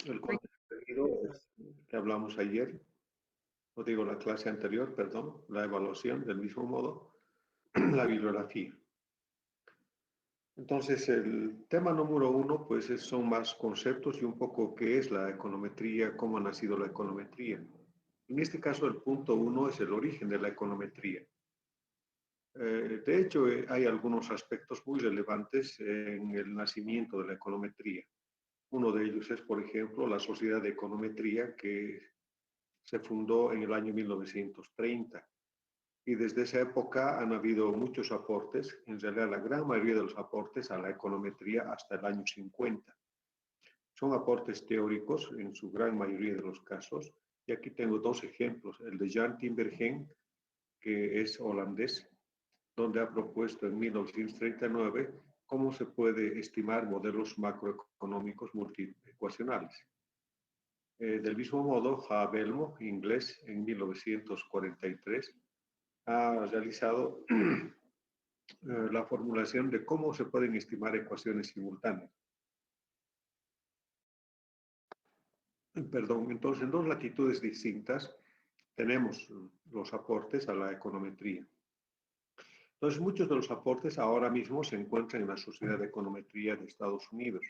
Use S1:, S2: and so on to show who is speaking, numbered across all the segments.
S1: El contenido es que hablamos ayer, o digo la clase anterior, perdón, la evaluación del mismo modo, la bibliografía. Entonces, el tema número uno, pues son más conceptos y un poco qué es la econometría, cómo ha nacido la econometría. En este caso, el punto uno es el origen de la econometría. De hecho, hay algunos aspectos muy relevantes en el nacimiento de la econometría. Uno de ellos es, por ejemplo, la Sociedad de Econometría, que se fundó en el año 1930. Y desde esa época han habido muchos aportes, en realidad la gran mayoría de los aportes a la econometría hasta el año 50. Son aportes teóricos en su gran mayoría de los casos. Y aquí tengo dos ejemplos. El de Jan Tinbergen, que es holandés, donde ha propuesto en 1939 cómo se puede estimar modelos macroeconómicos multiecuacionales. Del mismo modo, Havelmo, inglés, en 1943, ha realizado la formulación de cómo se pueden estimar ecuaciones simultáneas. Perdón, entonces en dos latitudes distintas tenemos los aportes a la econometría. Entonces muchos de los aportes ahora mismo se encuentran en la Sociedad de Econometría de Estados Unidos.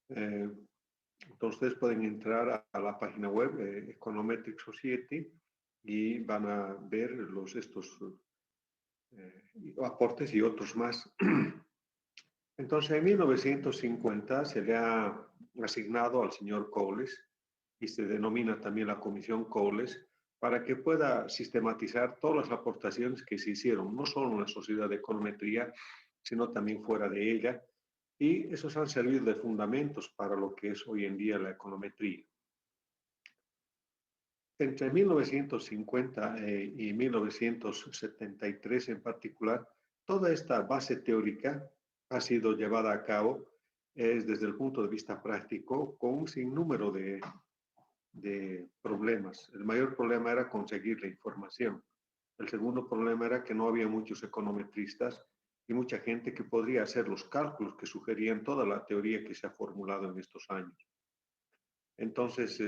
S1: Entonces pueden entrar a la página web Econometric Society y van a ver estos aportes y otros más. Entonces, en 1950 se le ha asignado al señor Coles, y se denomina también la Comisión Coles, para que pueda sistematizar todas las aportaciones que se hicieron, no solo en la Sociedad de Econometría, sino también fuera de ella, y esos han servido de fundamentos para lo que es hoy en día la econometría. Entre 1950 y 1973 en particular, toda esta base teórica ha sido llevada a cabo desde el punto de vista práctico con un sinnúmero de problemas. El mayor problema era conseguir la información. El segundo problema era que no había muchos econometristas y mucha gente que podría hacer los cálculos que sugerían toda la teoría que se ha formulado en estos años. Entonces,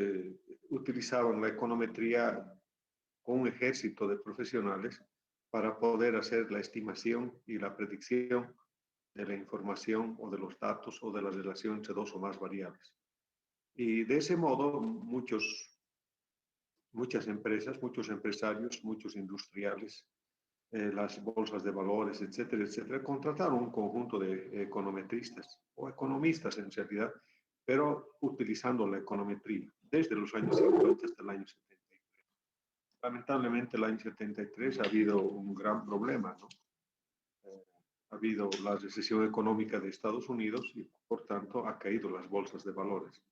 S1: utilizaban la econometría con un ejército de profesionales para poder hacer la estimación y la predicción de la información o de los datos o de la relación entre dos o más variables. Y de ese modo, muchas empresas, muchos empresarios, muchos industriales, las bolsas de valores, etcétera, etcétera, contrataron un conjunto de econometristas o economistas en realidad, pero utilizando la econometría desde los años 50 hasta el año 73. Lamentablemente, el año 73 ha habido un gran problema, ¿no? Ha habido la recesión económica de Estados Unidos y, por tanto, ha caído las bolsas de valores.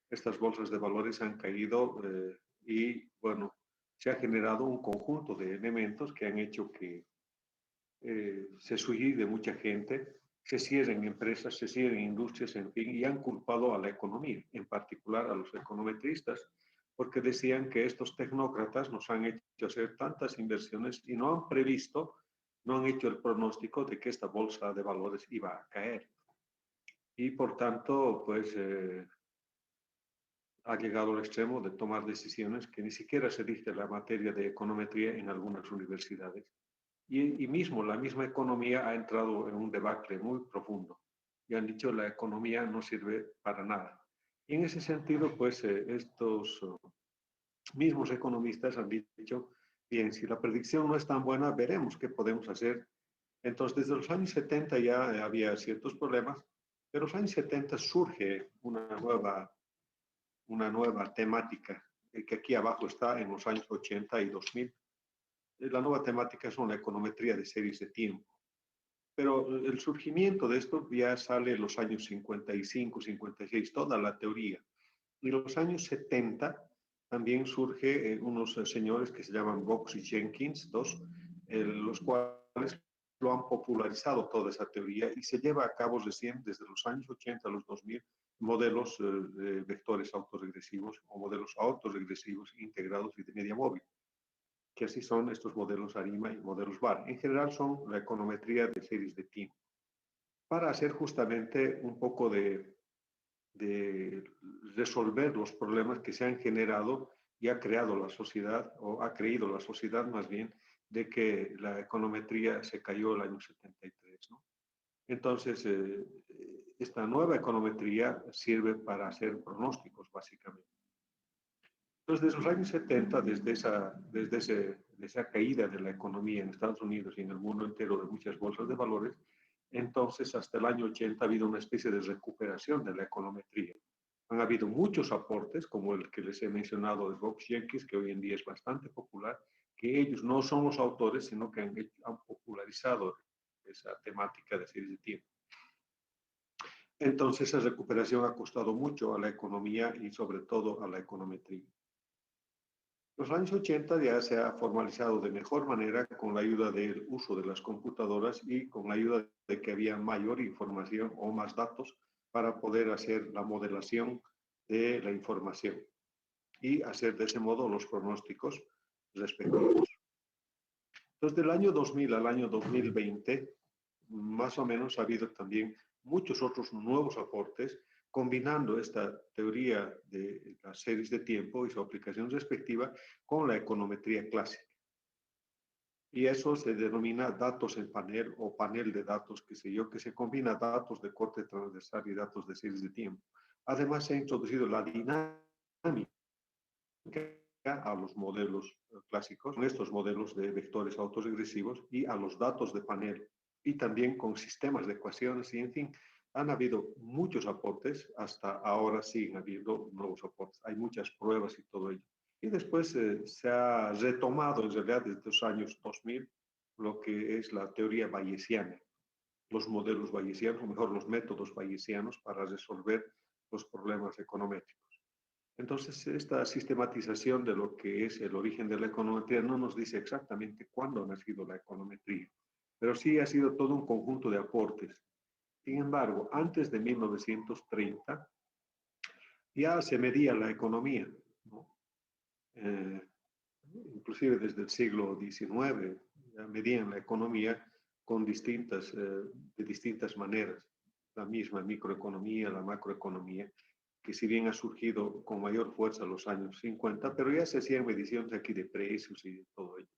S1: Estas bolsas de valores han caído y, bueno, se ha generado un conjunto de elementos que han hecho que se suicide mucha gente, se cierren empresas, se cierren industrias, en fin, y han culpado a la economía, en particular a los econometristas, porque decían que estos tecnócratas nos han hecho hacer tantas inversiones y no han previsto, no han hecho el pronóstico de que esta bolsa de valores iba a caer. Y por tanto, pues ha llegado al extremo de tomar decisiones que ni siquiera se dicta la materia de econometría en algunas universidades. Y mismo la misma economía ha entrado en un debacle muy profundo y han dicho la economía no sirve para nada. Y en ese sentido, pues estos mismos economistas han dicho, bien, si la predicción no es tan buena, veremos qué podemos hacer. Entonces, desde los años 70 ya había ciertos problemas, pero en los años 70 surge una nueva temática, que aquí abajo está en los años 80 y 2000. La nueva temática son la econometría de series de tiempo. Pero el surgimiento de esto ya sale en los años 55, 56, toda la teoría. Y en los años 70 también surge unos señores que se llaman Box y Jenkins, los cuales lo han popularizado toda esa teoría y se lleva a cabo recién desde los años 80 a los 2000 modelos de vectores autorregresivos o modelos autorregresivos integrados y de media móvil, que así son estos modelos ARIMA y modelos VAR. En general son la econometría de series de tiempo, para hacer justamente un poco de de resolver los problemas que se han generado y ha creado la sociedad, o ha creído la sociedad más bien, de que la econometría se cayó el año 73, ¿no? Entonces, esta nueva econometría sirve para hacer pronósticos, básicamente. Entonces, desde los años 70, desde esa caída de la economía en Estados Unidos y en el mundo entero de muchas bolsas de valores, entonces hasta el año 80 ha habido una especie de recuperación de la econometría. Han habido muchos aportes, como el que les he mencionado de Fox Jenkins, que hoy en día es bastante popular, que ellos no son los autores, sino que han popularizado esa temática de series de tiempo. Entonces, esa recuperación ha costado mucho a la economía y sobre todo a la econometría. Los años 80 ya se ha formalizado de mejor manera con la ayuda del uso de las computadoras y con la ayuda de que había mayor información o más datos para poder hacer la modelación de la información y hacer de ese modo los pronósticos respectivos. Entonces, del año 2000 al año 2020, más o menos ha habido también muchos otros nuevos aportes combinando esta teoría de las series de tiempo y su aplicación respectiva con la econometría clásica. Y eso se denomina datos en panel o panel de datos, qué sé yo, que se combina datos de corte transversal y datos de series de tiempo. Además, se ha introducido la dinámica a los modelos clásicos, con estos modelos de vectores autorregresivos y a los datos de panel, y también con sistemas de ecuaciones, y en fin, han habido muchos aportes, hasta ahora siguen habiendo nuevos aportes, hay muchas pruebas y todo ello. Y después se ha retomado en realidad desde los años 2000 lo que es la teoría bayesiana, los modelos bayesianos, o mejor los métodos bayesianos para resolver los problemas econométricos. Entonces, esta sistematización de lo que es el origen de la econometría no nos dice exactamente cuándo ha nacido la econometría, pero sí ha sido todo un conjunto de aportes. Sin embargo, antes de 1930 ya se medía la economía, ¿no? Inclusive desde el siglo XIX ya medían la economía con de distintas maneras, la misma microeconomía, la macroeconomía, que si bien ha surgido con mayor fuerza en los años 50, pero ya se hacían mediciones aquí de precios y de todo ello,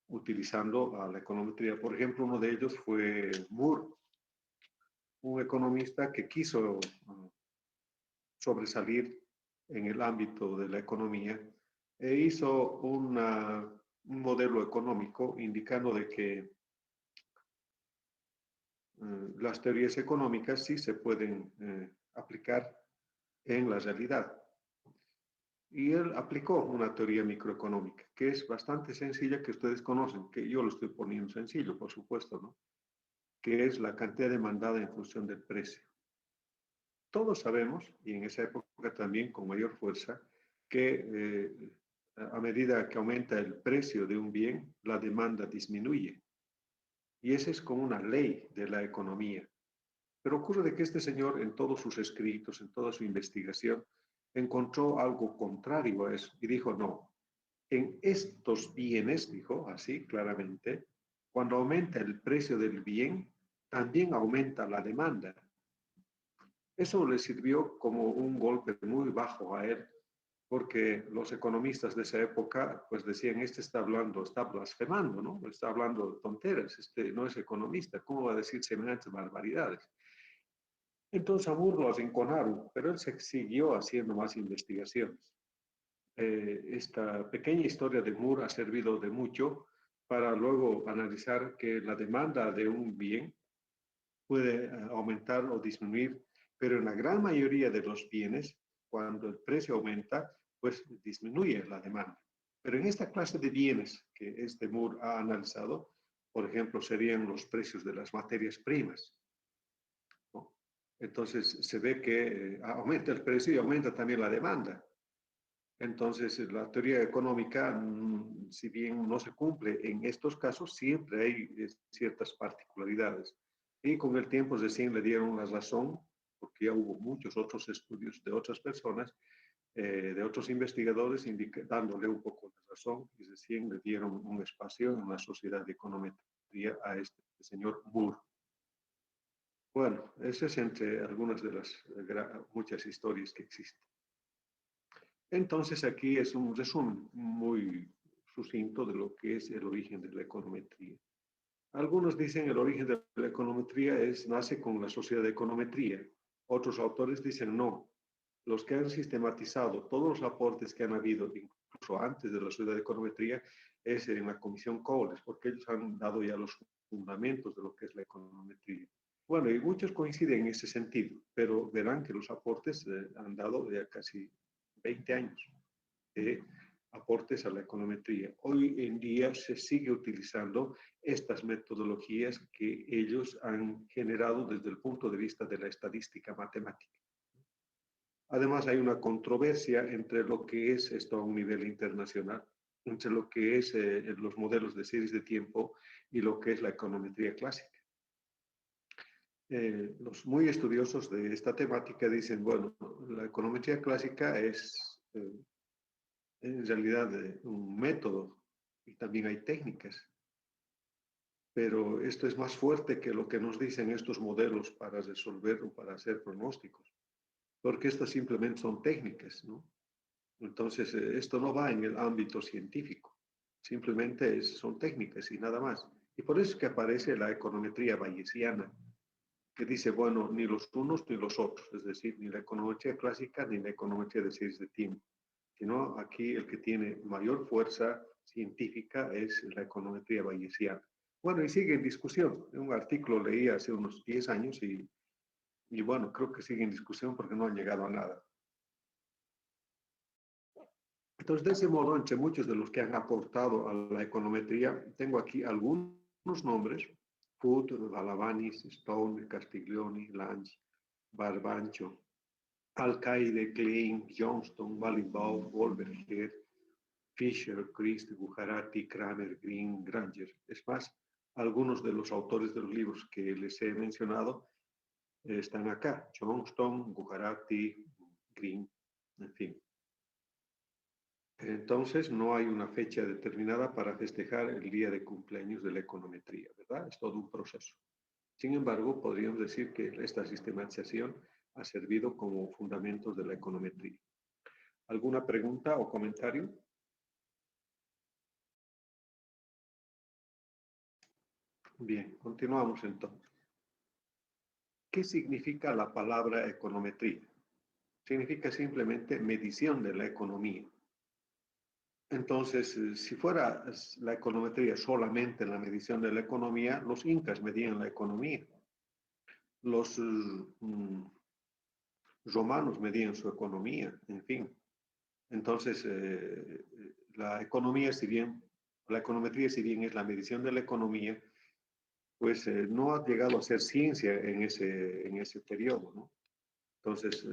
S1: utilizando a la econometría. Por ejemplo, uno de ellos fue Moore, un economista que quiso sobresalir en el ámbito de la economía e hizo un modelo económico indicando de que las teorías económicas sí se pueden aplicar en la realidad. Y él aplicó una teoría microeconómica, que es bastante sencilla, que ustedes conocen, que yo lo estoy poniendo sencillo, por supuesto, ¿no? Que es la cantidad demandada en función del precio. Todos sabemos, y en esa época también con mayor fuerza, que a medida que aumenta el precio de un bien, la demanda disminuye. Y esa es como una ley de la economía. Pero ocurre de que este señor, en todos sus escritos, en toda su investigación, encontró algo contrario a eso y dijo, no, en estos bienes, dijo así claramente, cuando aumenta el precio del bien, también aumenta la demanda. Eso le sirvió como un golpe muy bajo a él, porque los economistas de esa época pues decían, este está hablando, está blasfemando, ¿no? Está hablando de tonteras, este no es economista, ¿cómo va a decir semejantes barbaridades? Entonces a Moore lo arrinconaron, pero él se siguió haciendo más investigaciones. Esta pequeña historia de Moore ha servido de mucho para luego analizar que la demanda de un bien puede aumentar o disminuir, pero en la gran mayoría de los bienes, cuando el precio aumenta, pues disminuye la demanda. Pero en esta clase de bienes que este Moore ha analizado, por ejemplo, serían los precios de las materias primas, ¿no? Entonces se ve que aumenta el precio y aumenta también la demanda. Entonces, la teoría económica, si bien no se cumple en estos casos, siempre hay ciertas particularidades. Y con el tiempo recién le dieron la razón, porque ya hubo muchos otros estudios de otras personas, de otros investigadores, dándole un poco la razón, y recién le dieron un espacio en la sociedad de econometría a este señor Moore. Bueno, eso es entre algunas de las muchas historias que existen. Entonces aquí es un resumen muy sucinto de lo que es el origen de la econometría. Algunos dicen el origen de la econometría nace con la sociedad de econometría. Otros autores dicen no. Los que han sistematizado todos los aportes que han habido, incluso antes de la sociedad de econometría, es en la Comisión Coles, porque ellos han dado ya los fundamentos de lo que es la econometría. Bueno, y muchos coinciden en ese sentido, pero verán que los aportes han dado ya casi 20 años de aportes a la econometría. Hoy en día se sigue utilizando estas metodologías que ellos han generado desde el punto de vista de la estadística matemática. Además, hay una controversia entre lo que es esto a un nivel internacional, entre lo que es los modelos de series de tiempo y lo que es la econometría clásica. Los muy estudiosos de esta temática dicen, bueno, la econometría clásica es en realidad un método y también hay técnicas, pero esto es más fuerte que lo que nos dicen estos modelos para resolver o para hacer pronósticos, porque estas simplemente son técnicas, ¿no? Entonces, esto no va en el ámbito científico, simplemente son técnicas y nada más. Y por eso es que aparece la econometría bayesiana, que dice, bueno, ni los unos ni los otros, es decir, ni la econometría clásica ni la econometría de series de tiempo, sino aquí el que tiene mayor fuerza científica es la econometría bayesiana. Bueno, y sigue en discusión. Un artículo leí hace unos 10 años y bueno, creo que sigue en discusión porque no han llegado a nada. Entonces, de ese modo, entre muchos de los que han aportado a la econometría, tengo aquí algunos nombres: Foot, Balavanis, Stone, Castiglioni, Lange, Barbancho, Alcaide, Klein, Johnston, Wallenbaum, Wolverhead, Fisher, Christ, Gujarati, Kramer, Green, Granger. Es más, algunos de los autores de los libros que les he mencionado están acá: Johnston, Gujarati, Green, en fin. Entonces, no hay una fecha determinada para festejar el día de cumpleaños de la econometría, ¿verdad? Es todo un proceso. Sin embargo, podríamos decir que esta sistematización ha servido como fundamentos de la econometría. ¿Alguna pregunta o comentario? Bien, continuamos entonces. ¿Qué significa la palabra econometría? Significa simplemente medición de la economía. Entonces, si fuera la econometría solamente la medición de la economía, los incas medían la economía. Los romanos medían su economía, en fin. Entonces, la economía, si bien, la econometría, si bien es la medición de la economía, pues no ha llegado a ser ciencia en ese periodo, ¿no? Entonces,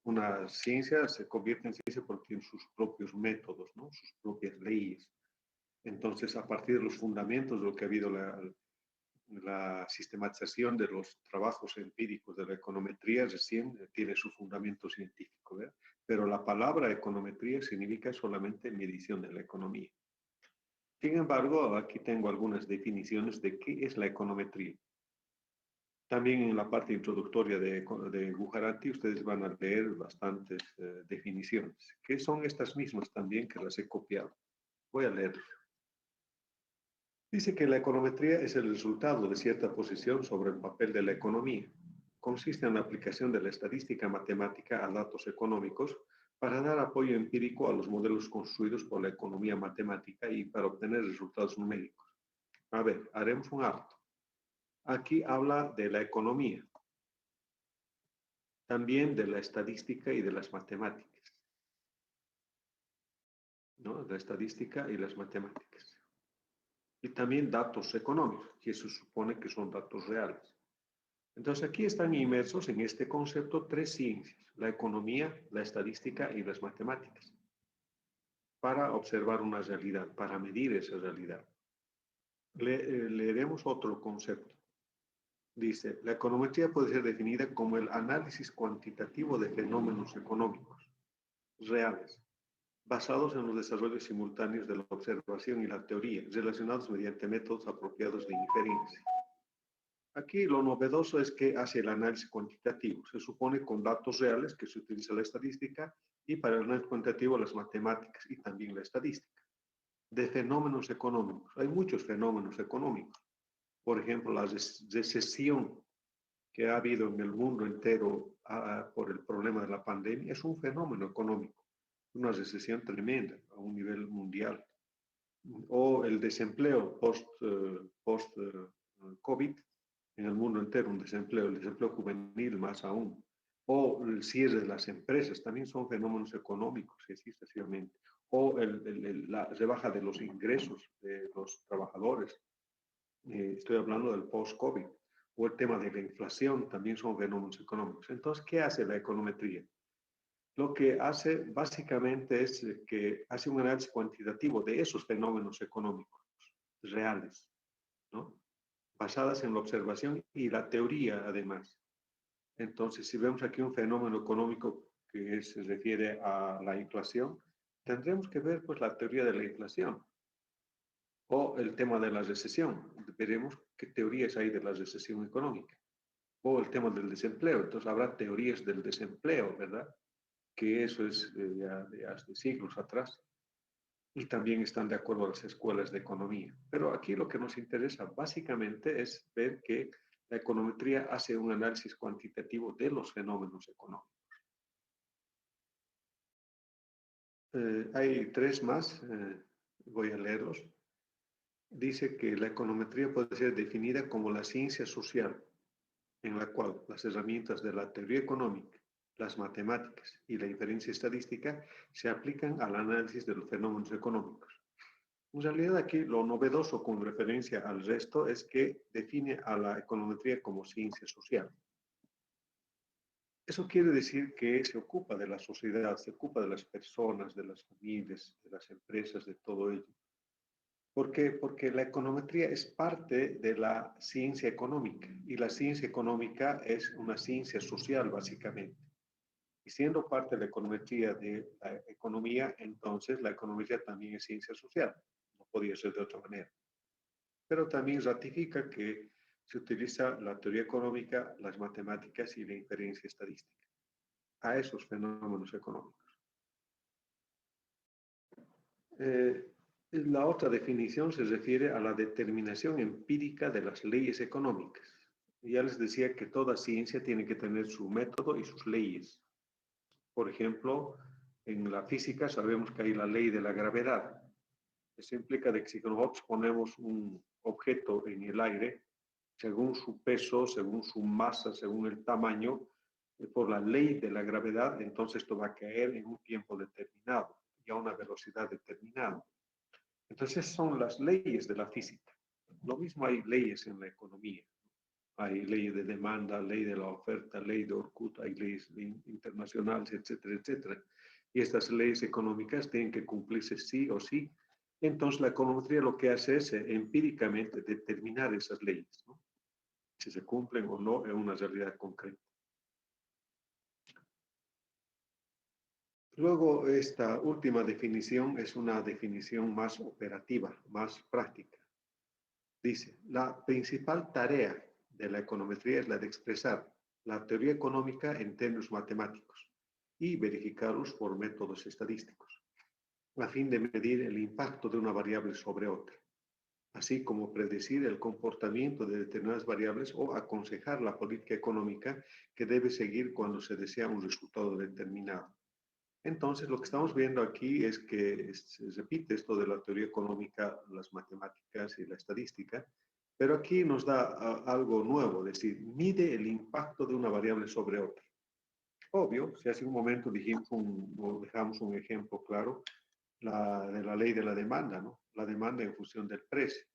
S1: una ciencia se convierte en ciencia porque tiene sus propios métodos, ¿no? Sus propias leyes. Entonces, a partir de los fundamentos de lo que ha habido la sistematización de los trabajos empíricos de la econometría recién tiene su fundamento científico, ¿verdad? Pero la palabra econometría significa solamente medición de la economía. Sin embargo, aquí tengo algunas definiciones de qué es la econometría. También en la parte introductoria de Gujarati ustedes van a leer bastantes definiciones, que son estas mismas también que las he copiado. Voy a leer. Dice que la econometría es el resultado de cierta posición sobre el papel de la economía. Consiste en la aplicación de la estadística matemática a datos económicos para dar apoyo empírico a los modelos construidos por la economía matemática y para obtener resultados numéricos. A ver, haremos un alto. Aquí habla de la economía, también de la estadística y de las matemáticas, ¿no? La estadística y las matemáticas. Y también datos económicos, que se supone que son datos reales. Entonces aquí están inmersos en este concepto tres ciencias: la economía, la estadística y las matemáticas, para observar una realidad, para medir esa realidad. Leeremos otro concepto. Dice, la econometría puede ser definida como el análisis cuantitativo de fenómenos económicos reales, basados en los desarrollos simultáneos de la observación y la teoría, relacionados mediante métodos apropiados de inferencia. Aquí lo novedoso es que hace el análisis cuantitativo. Se supone con datos reales que se utiliza la estadística y para el análisis cuantitativo las matemáticas y también la estadística. De fenómenos económicos. Hay muchos fenómenos económicos. Por ejemplo, la recesión que ha habido en el mundo entero por el problema de la pandemia es un fenómeno económico, una recesión tremenda a un nivel mundial. O el desempleo post-COVID en el mundo entero, el desempleo juvenil más aún. O el cierre de las empresas, también son fenómenos económicos, así sucesivamente. O la rebaja de los ingresos de los trabajadores. Estoy hablando del post-COVID. O el tema de la inflación, también son fenómenos económicos. Entonces, ¿qué hace la econometría? Lo que hace básicamente es que hace un análisis cuantitativo de esos fenómenos económicos reales, ¿no? Basadas en la observación y la teoría, además. Entonces, si vemos aquí un fenómeno económico que se refiere a la inflación, tendremos que ver pues la teoría de la inflación o el tema de la recesión. Veremos qué teorías hay de la recesión económica o el tema del desempleo. Entonces, habrá teorías del desempleo, ¿verdad? Que eso es ya de hace siglos atrás. Y también están de acuerdo a las escuelas de economía. Pero aquí lo que nos interesa básicamente es ver que la econometría hace un análisis cuantitativo de los fenómenos económicos. Hay tres más, voy a leerlos. Dice que la econometría puede ser definida como la ciencia social, en la cual las herramientas de la teoría económica, las matemáticas y la inferencia estadística se aplican al análisis de los fenómenos económicos. En realidad aquí lo novedoso con referencia al resto es que define a la econometría como ciencia social. Eso quiere decir que se ocupa de la sociedad, se ocupa de las personas, de las familias, de las empresas, de todo ello. ¿Por qué? Porque la econometría es parte de la ciencia económica y la ciencia económica es una ciencia social básicamente. Y siendo parte de la econometría de la economía, entonces la econometría también es ciencia social. No podía ser de otra manera. Pero también ratifica que se utiliza la teoría económica, las matemáticas y la inferencia estadística a esos fenómenos económicos. La otra definición se refiere a la determinación empírica de las leyes económicas. Ya les decía que toda ciencia tiene que tener su método y sus leyes. Por ejemplo, en la física sabemos que hay la ley de la gravedad. Eso implica de que si nosotros ponemos un objeto en el aire, según su peso, según su masa, según el tamaño, por la ley de la gravedad, entonces esto va a caer en un tiempo determinado y a una velocidad determinada. Entonces son las leyes de la física. Lo mismo hay leyes en la economía. Hay ley de demanda, ley de la oferta, ley de Orkut, hay leyes internacionales, etcétera, etcétera. Y estas leyes económicas tienen que cumplirse sí o sí. Entonces la econometría lo que hace es empíricamente determinar esas leyes, ¿no? Si se cumplen o no en una realidad concreta. Luego, esta última definición es una definición más operativa, más práctica. Dice, la principal tarea de la econometría es la de expresar la teoría económica en términos matemáticos y verificarlos por métodos estadísticos, a fin de medir el impacto de una variable sobre otra, así como predecir el comportamiento de determinadas variables o aconsejar la política económica que debe seguir cuando se desea un resultado determinado. Entonces, lo que estamos viendo aquí es que se repite esto de la teoría económica, las matemáticas y la estadística, pero aquí nos da algo nuevo, es decir, mide el impacto de una variable sobre otra. Obvio, si hace un momento dejamos un ejemplo claro, de la ley de la demanda, ¿no? La demanda en función del precio.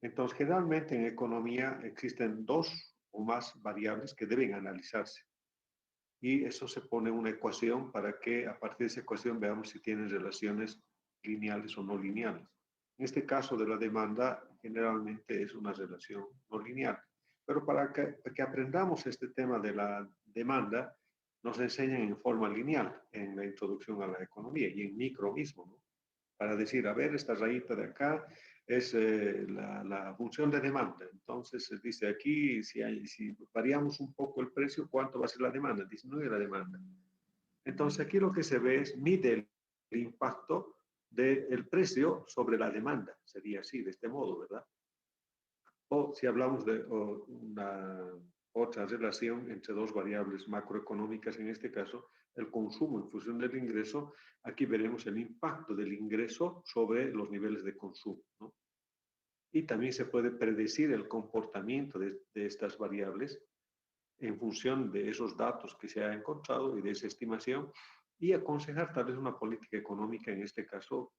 S1: Entonces, generalmente en economía existen dos o más variables que deben analizarse. Y eso se pone una ecuación para que a partir de esa ecuación veamos si tienen relaciones lineales o no lineales. En este caso de la demanda, generalmente es una relación no lineal. Pero para que aprendamos este tema de la demanda, nos enseñan en forma lineal en la introducción a la economía y en micro mismo, ¿no? Para decir, a ver, esta rayita de acá es la función de demanda. Entonces, se dice aquí, si variamos un poco el precio, ¿cuánto va a ser la demanda? Disminuye la demanda. Entonces, aquí lo que se ve es mide el impacto del precio sobre la demanda. Sería así, de este modo, ¿verdad? O si hablamos de una otra relación entre dos variables macroeconómicas, en este caso, el consumo en función del ingreso, aquí veremos el impacto del ingreso sobre los niveles de consumo, ¿no? Y también se puede predecir el comportamiento de estas variables en función de esos datos que se ha encontrado y de esa estimación y aconsejar tal vez una política económica, en este caso,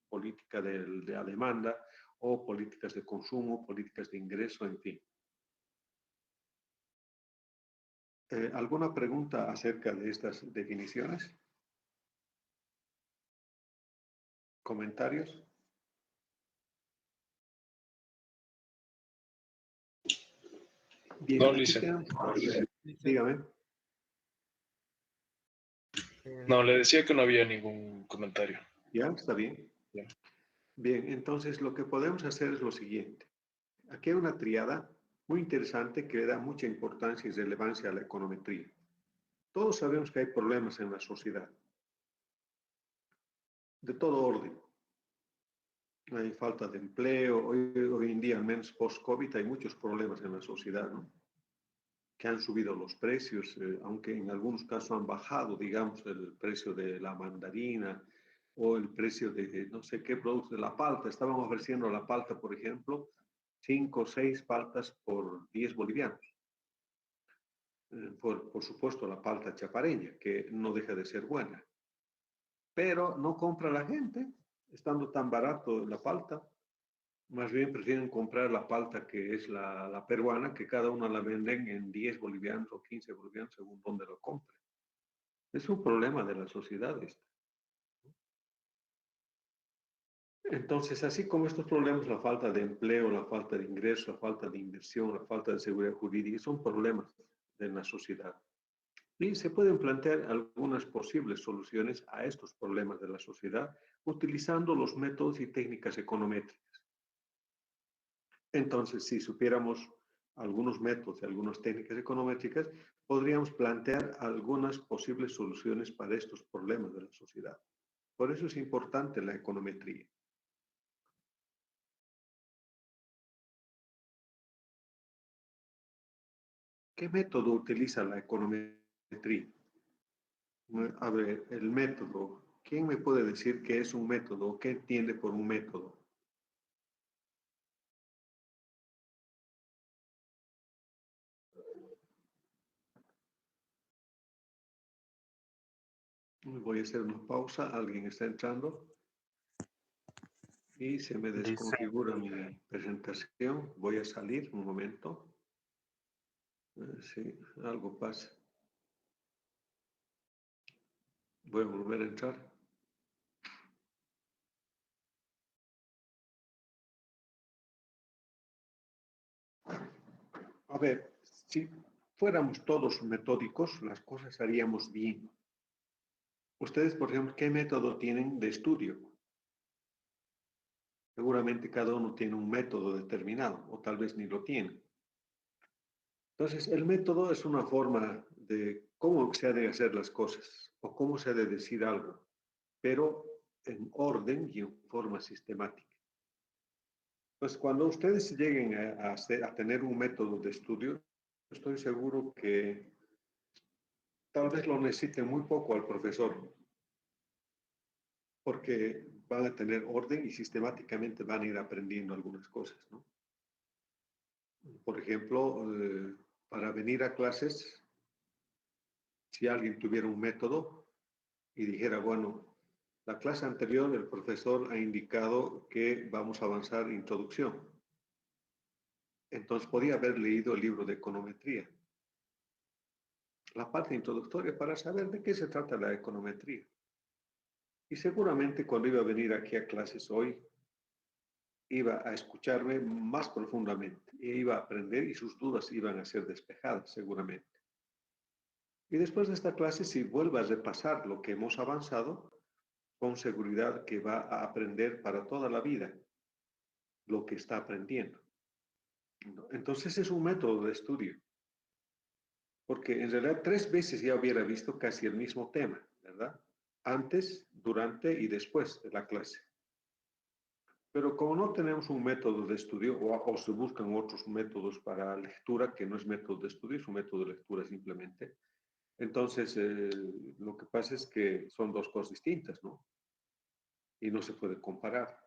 S1: política de la demanda o políticas de consumo, políticas de ingreso, en fin. ¿Alguna pregunta acerca de estas definiciones? ¿Comentarios? Bien,
S2: No,
S1: aquí
S2: Luis.
S1: tenemos, dígame.
S2: No, le decía que no había ningún comentario.
S1: ¿Ya? ¿Está bien?
S2: Ya.
S1: Bien, entonces lo que podemos hacer es lo siguiente. Aquí hay una triada muy interesante que le da mucha importancia y relevancia a la econometría. Todos sabemos que hay problemas en la sociedad, de todo orden. Hay falta de empleo, hoy en día, al menos post-COVID, hay muchos problemas en la sociedad, ¿no? Que han subido los precios, aunque en algunos casos han bajado, digamos, el precio de la mandarina o el precio de no sé qué productos, de la palta. Estaban ofreciendo la palta, por ejemplo, 5 o 6 paltas por 10 bolivianos. Por supuesto, la palta chapareña, que no deja de ser buena. Pero no compra la gente, estando tan barato la palta. Más bien prefieren comprar la palta que es la peruana, que cada una la venden en 10 bolivianos o 15 bolivianos según donde lo compre. Es un problema de la sociedad este. Entonces, así como estos problemas, la falta de empleo, la falta de ingreso, la falta de inversión, la falta de seguridad jurídica, son problemas de la sociedad. Y se pueden plantear algunas posibles soluciones a estos problemas de la sociedad utilizando los métodos y técnicas econométricas. Entonces, si supiéramos algunos métodos y algunas técnicas econométricas, podríamos plantear algunas posibles soluciones para estos problemas de la sociedad. Por eso es importante la econometría. ¿Qué método utiliza la econometría? A ver, el método. ¿Quién me puede decir qué es un método? ¿Qué entiende por un método? Voy a hacer una pausa. Alguien está entrando y se me desconfigura mi presentación. Voy a salir un momento. Sí, algo pasa. Voy a volver a entrar. A ver, si fuéramos todos metódicos, las cosas haríamos bien. Ustedes, por ejemplo, ¿qué método tienen de estudio? Seguramente cada uno tiene un método determinado, o tal vez ni lo tiene. Entonces, el método es una forma de cómo se ha de hacer las cosas, o cómo se ha de decir algo, pero en orden y en forma sistemática. Pues cuando ustedes lleguen a tener un método de estudio, estoy seguro que tal vez lo necesiten muy poco al profesor, porque van a tener orden y sistemáticamente van a ir aprendiendo algunas cosas, ¿no? Por ejemplo, para venir a clases, si alguien tuviera un método y dijera, bueno, la clase anterior el profesor ha indicado que vamos a avanzar introducción. Entonces podía haber leído el libro de econometría, la parte introductoria, para saber de qué se trata la econometría. Y seguramente cuando iba a venir aquí a clases hoy, iba a escucharme más profundamente, e iba a aprender y sus dudas iban a ser despejadas seguramente. Y después de esta clase, si vuelve a repasar lo que hemos avanzado, con seguridad que va a aprender para toda la vida. lo que está aprendiendo. ¿No? Entonces es un método de estudio, porque en realidad 3 veces ya hubiera visto casi el mismo tema, ¿verdad? Antes, durante y después de la clase. Pero como no tenemos un método de estudio o se buscan otros métodos para lectura, que no es método de estudio, es un método de lectura simplemente, entonces lo que pasa es que son dos cosas distintas, ¿no? Y no se puede comparar.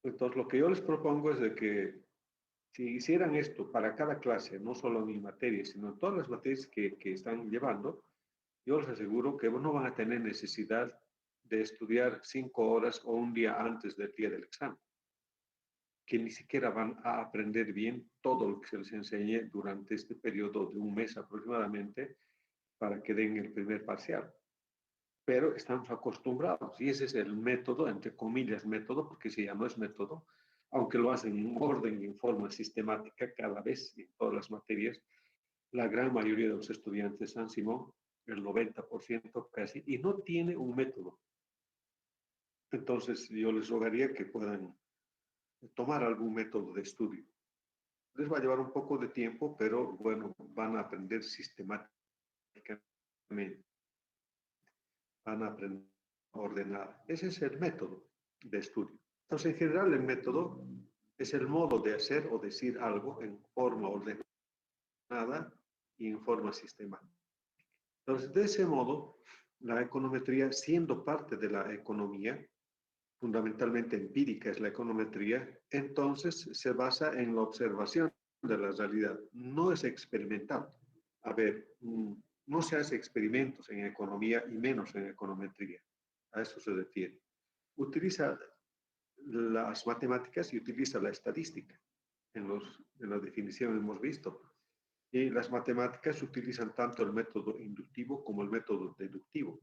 S1: Entonces lo que yo les propongo es de que si hicieran esto para cada clase, no solo en mi materia, sino en todas las materias que están llevando, yo les aseguro que no van a tener necesidad de estudiar 5 horas o un día antes del día del examen, que ni siquiera van a aprender bien todo lo que se les enseñe durante este periodo de un mes aproximadamente para que den el primer parcial. Pero estamos acostumbrados y ese es el método, entre comillas método, porque si ya no es método, aunque lo hacen en orden y en forma sistemática cada vez en todas las materias, la gran mayoría de los estudiantes San Simón, el 90% casi, y no tiene un método. Entonces yo les rogaría que puedan tomar algún método de estudio. Les va a llevar un poco de tiempo, pero bueno, van a aprender sistemáticamente, van a aprender ordenada. Ese es el método de estudio. Entonces, en general, el método es el modo de hacer o decir algo en forma ordenada y en forma sistemática. Entonces, de ese modo, la econometría, siendo parte de la economía, fundamentalmente empírica es la econometría, entonces se basa en la observación de la realidad, no es experimental. A ver, no se hace experimentos en economía y menos en econometría, a eso se refiere. Utiliza las matemáticas y utiliza la estadística. En la definición hemos visto. Y las matemáticas utilizan tanto el método inductivo como el método deductivo.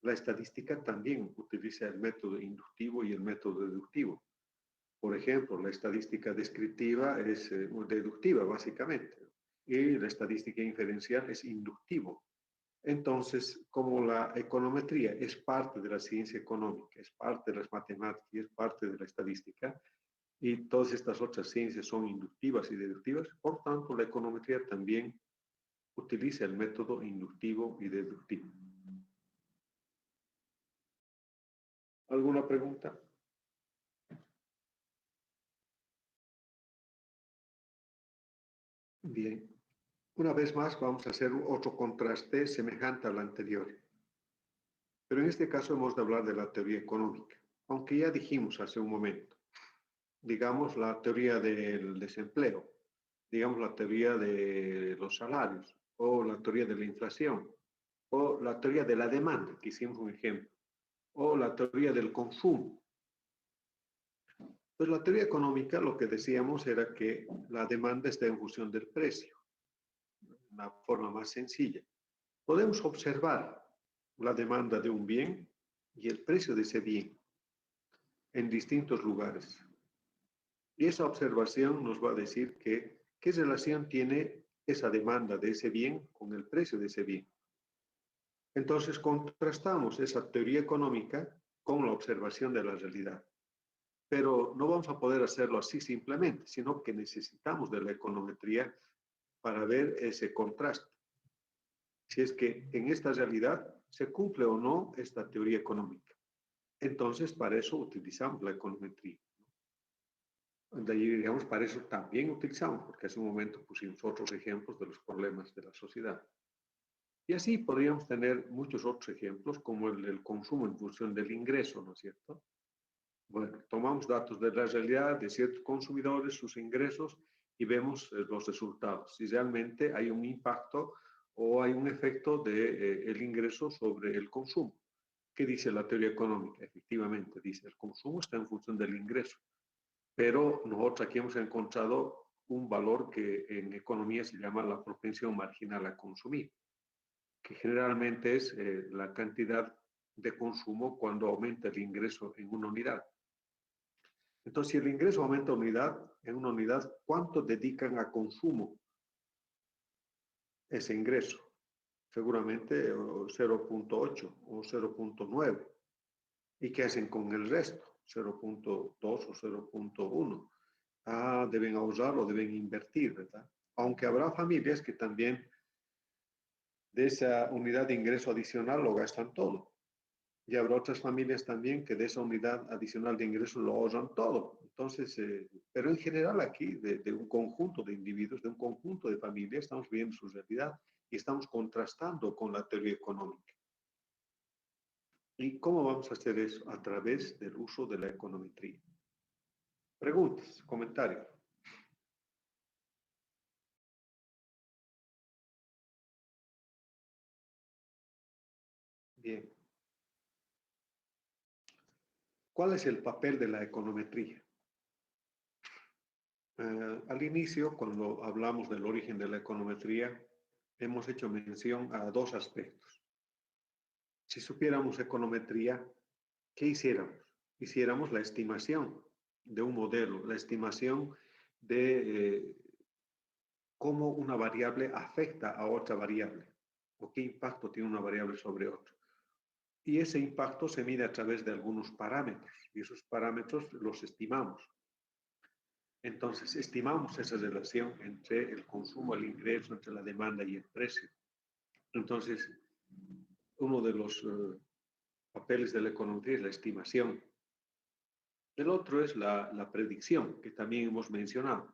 S1: La estadística también utiliza el método inductivo y el método deductivo. Por ejemplo, la estadística descriptiva es deductiva, básicamente, y la estadística inferencial es inductivo. Entonces, como la econometría es parte de la ciencia económica, es parte de las matemáticas y es parte de la estadística, y todas estas otras ciencias son inductivas y deductivas, por tanto, la econometría también utiliza el método inductivo y deductivo. ¿Alguna pregunta? Bien. Una vez más vamos a hacer otro contraste semejante al anterior. Pero en este caso hemos de hablar de la teoría económica, aunque ya dijimos hace un momento, digamos la teoría del desempleo, digamos la teoría de los salarios, o la teoría de la inflación, o la teoría de la demanda, que hicimos un ejemplo, o la teoría del consumo. Pues la teoría económica lo que decíamos era que la demanda está en función del precio, una forma más sencilla. Podemos observar la demanda de un bien y el precio de ese bien en distintos lugares. Y esa observación nos va a decir qué relación tiene esa demanda de ese bien con el precio de ese bien. Entonces contrastamos esa teoría económica con la observación de la realidad. Pero no vamos a poder hacerlo así simplemente, sino que necesitamos de la econometría para ver ese contraste. Si es que en esta realidad se cumple o no esta teoría económica. Entonces, para eso utilizamos la econometría. De ahí, digamos, para eso también utilizamos, porque hace un momento pusimos otros ejemplos de los problemas de la sociedad. Y así podríamos tener muchos otros ejemplos, como el del consumo en función del ingreso, ¿no es cierto? Bueno, tomamos datos de la realidad de ciertos consumidores, sus ingresos, y vemos los resultados. Si realmente hay un impacto o hay un efecto del ingreso sobre el consumo. ¿Qué dice la teoría económica? Efectivamente, dice, el consumo está en función del ingreso. Pero nosotros aquí hemos encontrado un valor que en economía se llama la propensión marginal a consumir, que generalmente es la cantidad de consumo cuando aumenta el ingreso en una unidad. Entonces, si el ingreso aumenta en una unidad, ¿cuánto dedican a consumo ese ingreso? Seguramente 0.8 o 0.9. ¿Y qué hacen con el resto? 0.2 o 0.1. Deben ahorrar o deben invertir, ¿verdad? Aunque habrá familias que también de esa unidad de ingreso adicional lo gastan todo. Y habrá otras familias también que de esa unidad adicional de ingreso lo ahorran todo. Entonces, pero en general aquí, de un conjunto de individuos, de un conjunto de familias, estamos viendo su realidad y estamos contrastando con la teoría económica. ¿Y cómo vamos a hacer eso? A través del uso de la econometría. Preguntas, comentarios. Bien. ¿Cuál es el papel de la econometría? Al inicio, cuando hablamos del origen de la econometría, hemos hecho mención a dos aspectos. Si supiéramos econometría, ¿qué hiciéramos? Hiciéramos la estimación de un modelo, la estimación de cómo una variable afecta a otra variable o qué impacto tiene una variable sobre otra. Y ese impacto se mide a través de algunos parámetros y esos parámetros los estimamos. Entonces, estimamos esa relación entre el consumo, el ingreso, entre la demanda y el precio. Entonces, uno de los papeles de la economía es la estimación. El otro es la predicción, que también hemos mencionado.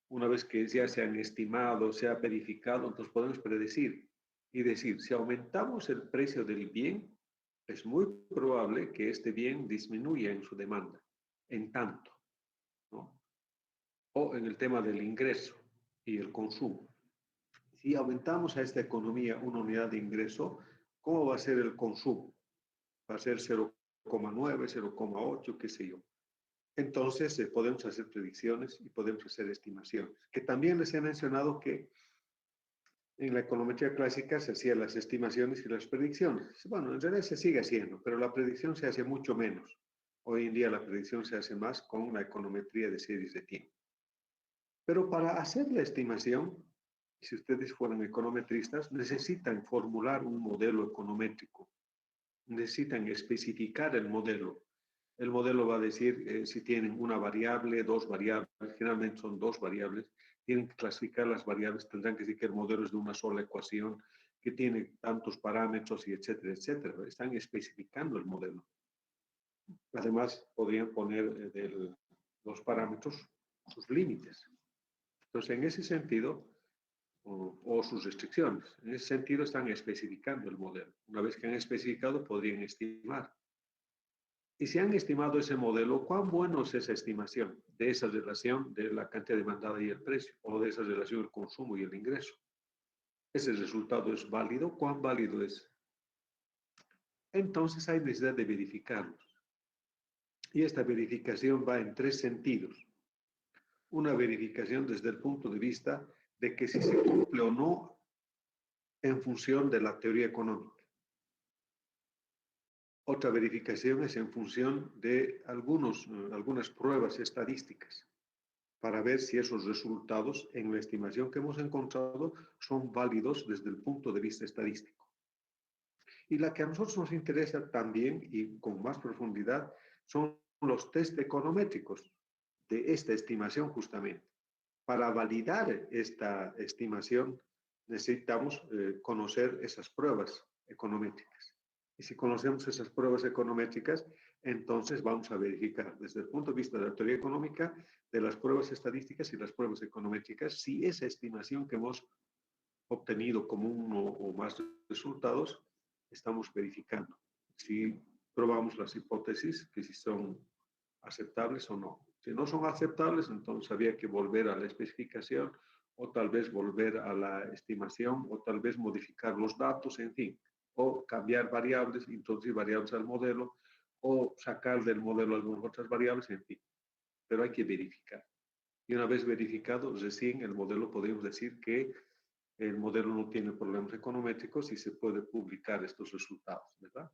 S1: Una vez que ya se han estimado, se ha verificado, entonces podemos predecir y decir, si aumentamos el precio del bien, es muy probable que este bien disminuya en su demanda, en tanto, ¿no? O en el tema del ingreso y el consumo. Si aumentamos a esta economía una unidad de ingreso, ¿cómo va a ser el consumo? Va a ser 0,9, 0,8, qué sé yo. Entonces, podemos hacer predicciones y podemos hacer estimaciones. Que también les he mencionado que en la econometría clásica se hacían las estimaciones y las predicciones. Bueno, en realidad se sigue haciendo, pero la predicción se hace mucho menos. Hoy en día la predicción se hace más con la econometría de series de tiempo. Pero para hacer la estimación, si ustedes fueran econometristas, necesitan formular un modelo econométrico. Necesitan especificar el modelo. El modelo va a decir si tienen una variable, dos variables, generalmente son dos variables, tienen que clasificar las variables, tendrán que decir que el modelo es de una sola ecuación, que tiene tantos parámetros y etcétera, etcétera. Están especificando el modelo. Además, podrían poner los parámetros sus límites. Entonces, en ese sentido, o sus restricciones, en ese sentido están especificando el modelo. Una vez que han especificado, podrían estimar. Y si han estimado ese modelo, ¿cuán bueno es esa estimación de esa relación de la cantidad demandada y el precio, o de esa relación del consumo y el ingreso? ¿Ese resultado es válido? ¿Cuán válido es? Entonces hay necesidad de verificarlos. Y esta verificación va en tres sentidos. Una verificación desde el punto de vista de que si se cumple o no en función de la teoría económica. Otra verificación es en función de algunas pruebas estadísticas para ver si esos resultados en la estimación que hemos encontrado son válidos desde el punto de vista estadístico. Y la que a nosotros nos interesa también y con más profundidad son los test econométricos de esta estimación justamente. Para validar esta estimación necesitamos conocer esas pruebas econométricas. Y si conocemos esas pruebas econométricas, entonces vamos a verificar desde el punto de vista de la teoría económica, de las pruebas estadísticas y las pruebas econométricas, si esa estimación que hemos obtenido como uno o más resultados, estamos verificando. Si probamos las hipótesis, que si son aceptables o no. Si no son aceptables, entonces había que volver a la especificación o tal vez volver a la estimación o tal vez modificar los datos, en fin, o cambiar variables, introducir variables al modelo o sacar del modelo algunas otras variables, en fin. Pero hay que verificar. Y una vez verificado, recién el modelo podemos decir que el modelo no tiene problemas econométricos y se puede publicar estos resultados, ¿verdad?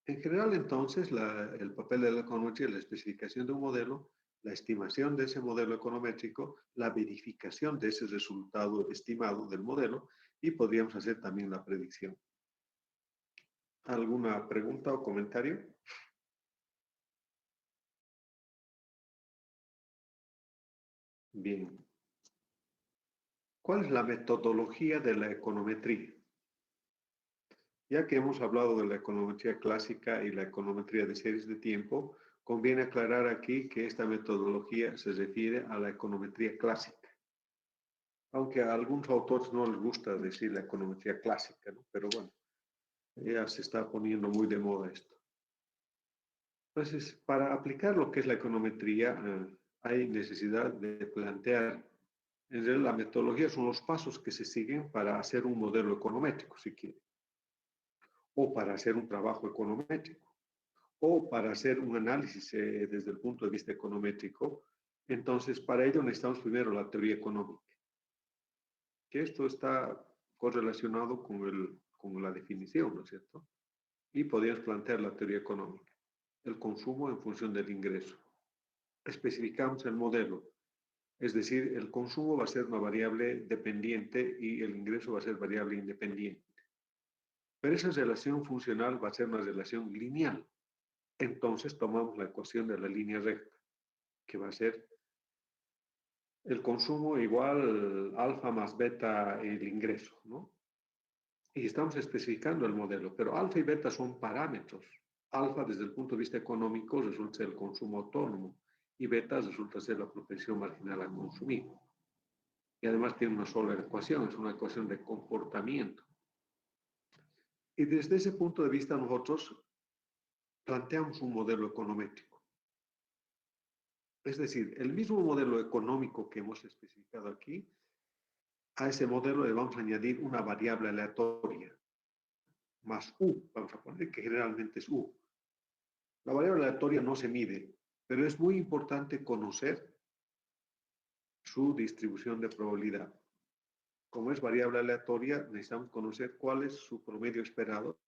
S1: En general, entonces, el papel de la econometría es la especificación de un modelo, la estimación de ese modelo econométrico, la verificación de ese resultado estimado del modelo y podríamos hacer también la predicción. ¿Alguna pregunta o comentario? Bien. ¿Cuál es la metodología de la econometría? Ya que hemos hablado de la econometría clásica y la econometría de series de tiempo, conviene aclarar aquí que esta metodología se refiere a la econometría clásica. Aunque a algunos autores no les gusta decir la econometría clásica, ¿no? Pero bueno, ya se está poniendo muy de moda esto. Entonces, para aplicar lo que es la econometría, hay necesidad de plantear, en realidad la metodología son los pasos que se siguen para hacer un modelo econométrico, si quiere, o para hacer un trabajo econométrico, o para hacer un análisis desde el punto de vista econométrico. Entonces, para ello necesitamos primero la teoría económica, que esto está correlacionado con la definición, ¿no es cierto? Y podríamos plantear la teoría económica, el consumo en función del ingreso. Especificamos el modelo, es decir, el consumo va a ser una variable dependiente y el ingreso va a ser variable independiente. Pero esa relación funcional va a ser una relación lineal. Entonces tomamos la ecuación de la línea recta, que va a ser el consumo igual alfa más beta el ingreso, ¿no? Y estamos especificando el modelo, pero alfa y beta son parámetros. Alfa desde el punto de vista económico resulta ser el consumo autónomo y beta resulta ser la propensión marginal a consumir. Y además tiene una sola ecuación, es una ecuación de comportamiento. Y desde ese punto de vista nosotros planteamos un modelo econométrico. Es decir, el mismo modelo económico que hemos especificado aquí, a ese modelo le vamos a añadir una variable aleatoria, más U, vamos a poner que generalmente es U. La variable aleatoria no se mide, pero es muy importante conocer su distribución de probabilidad. Como es variable aleatoria, necesitamos conocer cuál es su promedio esperado,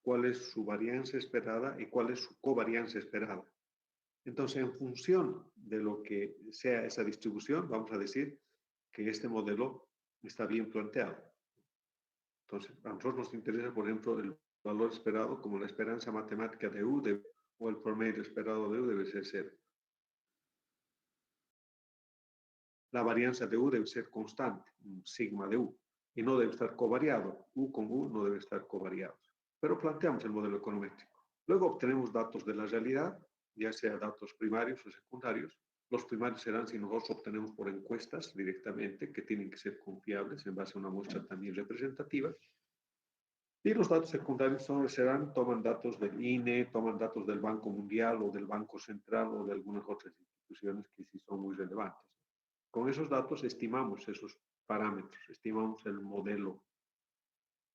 S1: cuál es su varianza esperada y cuál es su covarianza esperada. Entonces, en función de lo que sea esa distribución, vamos a decir que este modelo está bien planteado. Entonces, a nosotros nos interesa, por ejemplo, el valor esperado como la esperanza matemática de U o el promedio esperado de U debe ser 0. La varianza de U debe ser constante, sigma de U, y no debe estar covariado. U con U no debe estar covariado. Pero planteamos el modelo econométrico. Luego obtenemos datos de la realidad, ya sea datos primarios o secundarios. Los primarios serán si nosotros obtenemos por encuestas directamente, que tienen que ser confiables en base a una muestra también representativa. Y los datos secundarios toman datos del INE, toman datos del Banco Mundial o del Banco Central o de algunas otras instituciones que sí son muy relevantes. Con esos datos estimamos esos parámetros, estimamos el modelo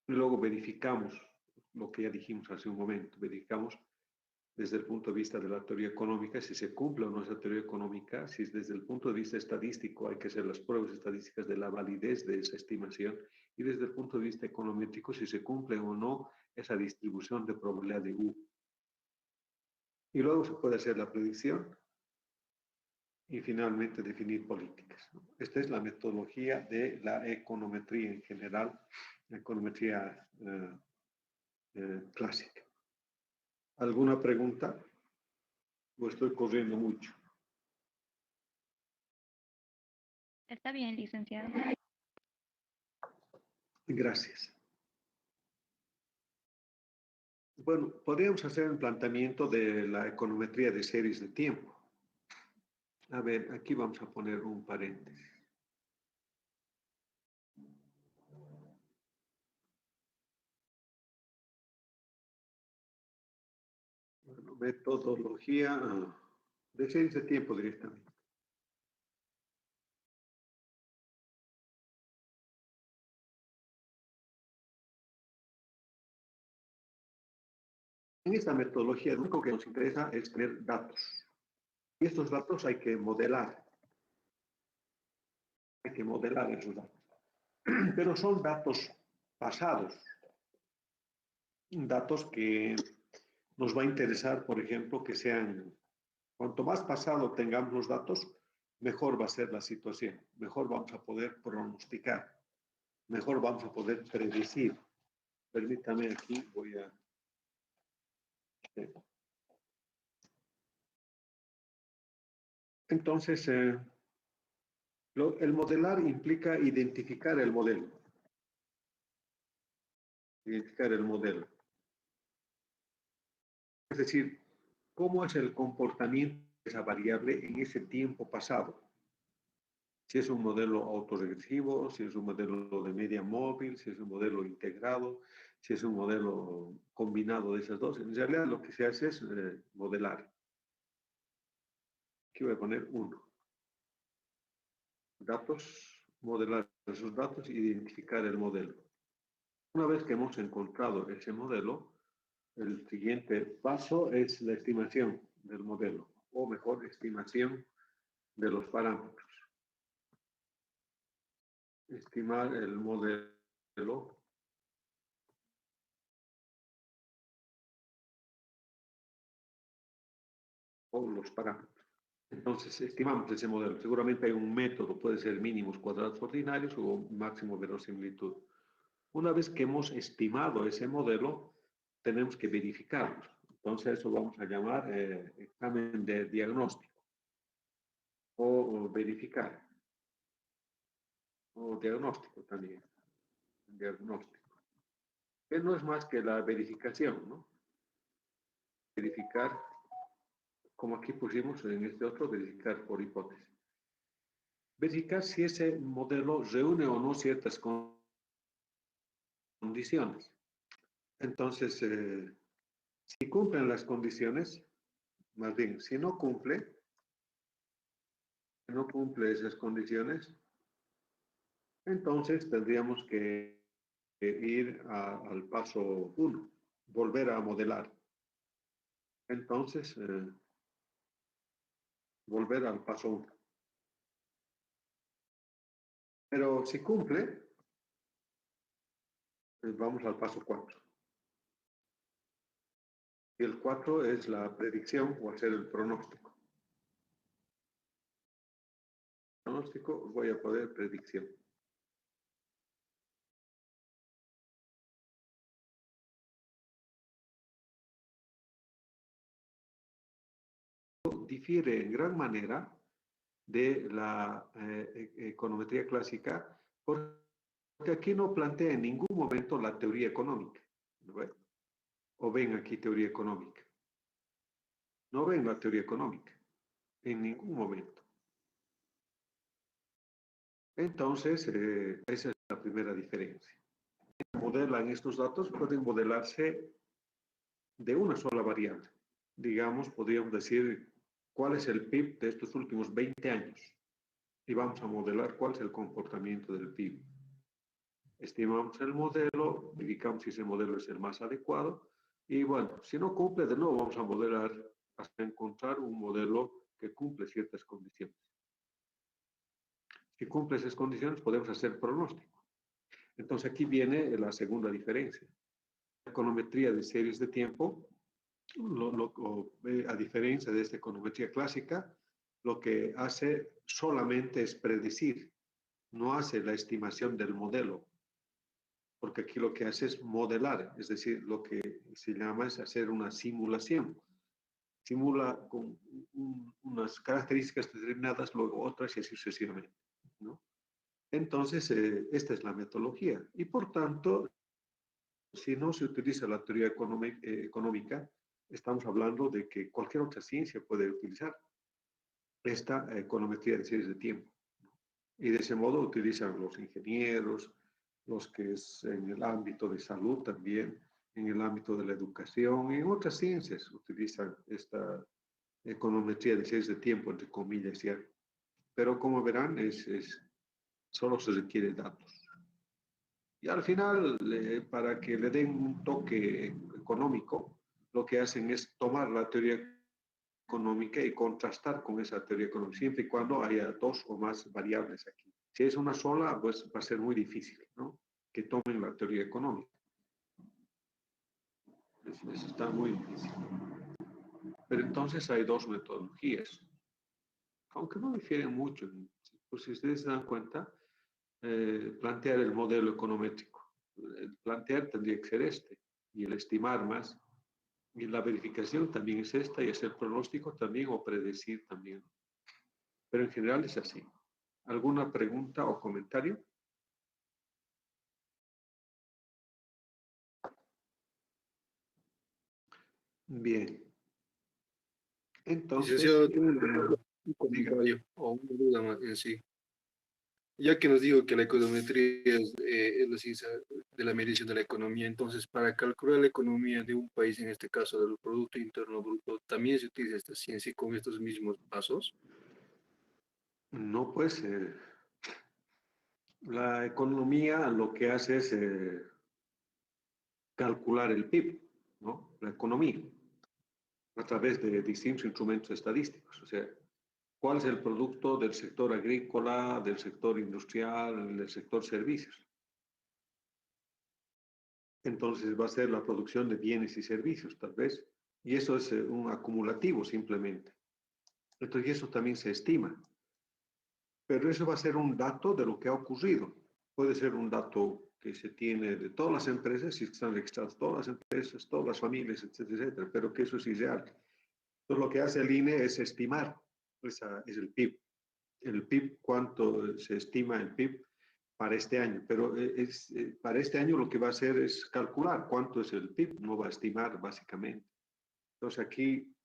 S1: y luego verificamos lo que ya dijimos hace un momento, verificamos desde el punto de vista de la teoría económica si se cumple o no esa teoría económica, si desde el punto de vista estadístico hay que hacer las pruebas estadísticas de la validez de esa estimación y desde el punto de vista econométrico si se cumple o no esa distribución de probabilidad de U. Y luego se puede hacer la predicción y finalmente definir políticas. Esta es la metodología de la econometría en general, la econometría clásica. ¿Alguna pregunta? ¿O estoy corriendo mucho?
S3: Está bien, licenciado.
S1: Gracias. Bueno, podríamos hacer el planteamiento de la econometría de series de tiempo. A ver, aquí vamos a poner un paréntesis. Bueno, metodología de series de tiempo directamente. En esta metodología lo único que nos interesa es tener datos. Y estos datos hay que modelar. Hay que modelar esos datos. Pero son datos pasados. Datos que nos va a interesar, por ejemplo, que sean, cuanto más pasado tengamos los datos, mejor va a ser la situación, mejor vamos a poder pronosticar, mejor vamos a poder predecir. Permítame aquí, voy a Sí. Entonces, el modelar implica identificar el modelo. Identificar el modelo. Es decir, cómo es el comportamiento de esa variable en ese tiempo pasado. Si es un modelo autorregresivo, si es un modelo de media móvil, si es un modelo integrado, si es un modelo combinado de esas dos. En realidad lo que se hace es modelar. Aquí voy a poner 1. Datos, modelar esos datos e identificar el modelo. Una vez que hemos encontrado ese modelo, el siguiente paso es la estimación del modelo, o mejor, estimación de los parámetros. Estimar el modelo o los parámetros. Entonces, estimamos ese modelo. Seguramente hay un método, puede ser mínimos cuadrados ordinarios o máximo verosimilitud. Una vez que hemos estimado ese modelo, tenemos que verificarlo. Entonces, eso vamos a llamar examen de diagnóstico o verificar. O diagnóstico también. Diagnóstico. Que no es más que la verificación, ¿no? Verificar, como aquí pusimos en este otro, verificar por hipótesis. Verificar si ese modelo reúne o no ciertas condiciones. Entonces, si cumplen las condiciones, más bien, si no cumple esas condiciones, entonces tendríamos que ir al paso 1, volver a modelar. Entonces, volver al paso 1. Pero si cumple, vamos al paso 4. Y el 4 es la predicción o hacer el pronóstico. Pronóstico, voy a poner predicción. Difiere en gran manera de la econometría clásica porque aquí no plantea en ningún momento la teoría económica. ¿No ven? O ven aquí teoría económica. No ven la teoría económica en ningún momento. Entonces, esa es la primera diferencia. Modelan estos datos, pueden modelarse de una sola variable. Digamos, podríamos decir cuál es el PIB de estos últimos 20 años y vamos a modelar cuál es el comportamiento del PIB. Estimamos el modelo, verificamos si ese modelo es el más adecuado y bueno, si no cumple, de nuevo vamos a modelar hasta encontrar un modelo que cumple ciertas condiciones. Si cumple esas condiciones, podemos hacer pronóstico. Entonces aquí viene la segunda diferencia. La econometría de series de tiempo, a diferencia de esta econometría clásica, lo que hace solamente es predecir, no hace la estimación del modelo, porque aquí lo que hace es modelar, es decir, lo que se llama es hacer una simulación. Simula con unas características determinadas, luego otras y así sucesivamente, ¿no? Entonces, esta es la metodología. Y por tanto, si no se utiliza la teoría económica, estamos hablando de que cualquier otra ciencia puede utilizar esta econometría de series de tiempo. Y de ese modo utilizan los ingenieros, los que es en el ámbito de salud también, en el ámbito de la educación, y en otras ciencias utilizan esta econometría de series de tiempo, entre comillas, ¿cierto? Pero como verán, solo se requiere datos. Y al final, para que le den un toque económico, lo que hacen es tomar la teoría económica y contrastar con esa teoría económica, siempre y cuando haya dos o más variables aquí. Si es una sola, pues va a ser muy difícil, ¿no? Que tomen la teoría económica. Eso está muy difícil. Pero entonces hay dos metodologías, aunque no difieren mucho. Pues si ustedes se dan cuenta, plantear el modelo econométrico. El plantear tendría que ser este, y el estimar más Y la verificación también es esta, y hacer pronóstico también o predecir también. Pero en general es así. ¿Alguna pregunta o comentario? Bien. Entonces,
S4: Licenciado, tengo un
S1: diga.
S4: comentario o una duda más en sí. Ya que nos dijo que la econometría es la ciencia de la medición de la economía, entonces para calcular la economía de un país, en este caso del Producto Interno Bruto, ¿también se utiliza esta ciencia con estos mismos pasos?
S1: No, pues la economía lo que hace es calcular el PIB, ¿no? La economía, a través de distintos instrumentos estadísticos. O sea, ¿cuál es el producto del sector agrícola, del sector industrial, del sector servicios? Entonces va a ser la producción de bienes y servicios, tal vez. Y eso es un acumulativo simplemente. Entonces, eso también se estima. Pero eso va a ser un dato de lo que ha ocurrido. Puede ser un dato que se tiene de todas las empresas, si están registradas todas las empresas, todas las familias, etcétera, etcétera, pero que eso es irreal. Entonces, lo que hace el INE es estimar, esa es el PIB. El PIB, cuánto se estima el PIB para este año, pero para este año lo que va a hacer es calcular cuánto es el PIB, no va a estimar básicamente. Entonces aquí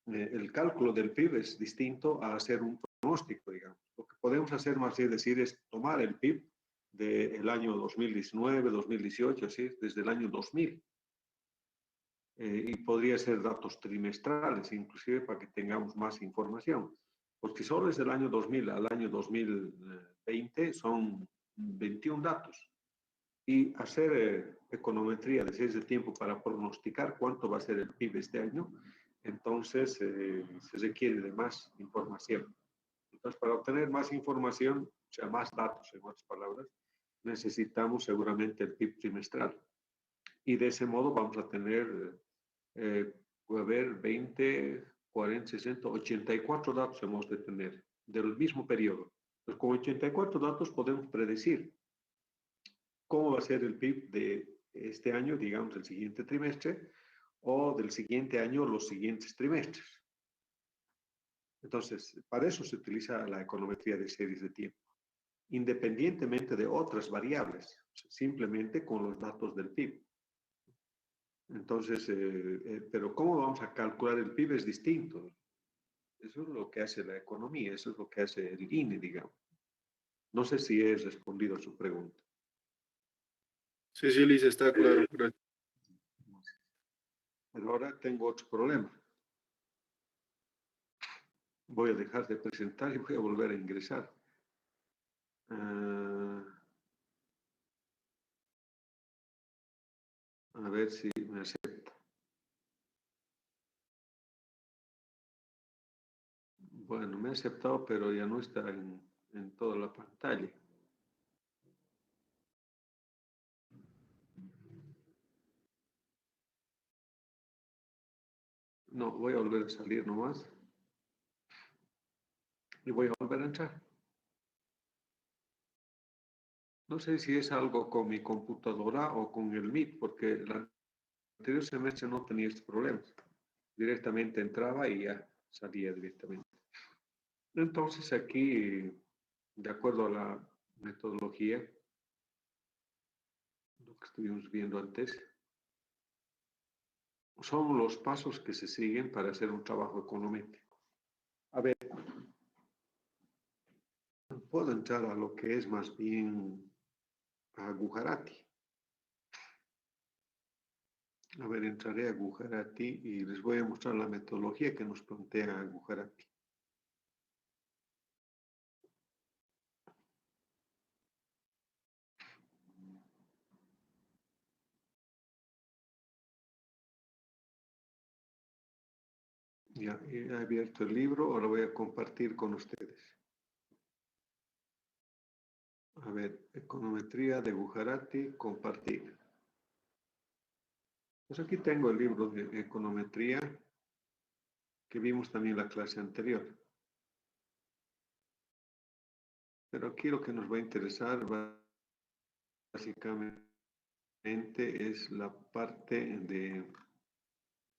S1: el cálculo del PIB es distinto a hacer un pronóstico, digamos. Lo que podemos hacer más bien decir es tomar el PIB del año 2019, 2018, así, desde el año 2000. Y podría ser datos trimestrales, inclusive para que tengamos más información. Porque solo desde el año 2000 al año 2020 son 21 datos. Y hacer econometría de series de tiempo para pronosticar cuánto va a ser el PIB este año, entonces se requiere de más información. Entonces, para obtener más información, o sea, más datos, en otras palabras, necesitamos seguramente el PIB trimestral. Y de ese modo vamos a tener, puede haber 20, 40, 60, 84 datos hemos de tener del mismo periodo. Entonces, con 84 datos podemos predecir cómo va a ser el PIB de este año, digamos, el siguiente trimestre, o del siguiente año, los siguientes trimestres. Entonces, para eso se utiliza la econometría de series de tiempo, independientemente de otras variables, simplemente con los datos del PIB. Entonces, pero ¿cómo vamos a calcular el PIB? Es distinto. Eso es lo que hace la economía, eso es lo que hace el INE, digamos. No sé si he respondido a su pregunta.
S4: Sí, sí, Liz, está claro. Gracias.
S1: Pero ahora tengo otro problema. Voy a dejar de presentar y voy a volver a ingresar. A ver si me acepta. Bueno, me ha aceptado, pero ya no está en toda la pantalla. No, voy a volver a salir nomás. Y voy a volver a entrar. No sé si es algo con mi computadora o con el Meet, porque el anterior semestre no tenía estos problemas. Directamente entraba y ya salía directamente. Entonces aquí, de acuerdo a la metodología, lo que estuvimos viendo antes, son los pasos que se siguen para hacer un trabajo econométrico. A ver, puedo entrar a lo que es más bien a Gujarati. A ver, entraré a Gujarati y les voy a mostrar la metodología que nos plantea Gujarati. Ya he abierto el libro, ahora voy a compartir con ustedes. A ver, econometría de Gujarati, compartir. Pues aquí tengo el libro de econometría que vimos también en la clase anterior. Pero aquí lo que nos va a interesar básicamente es la parte de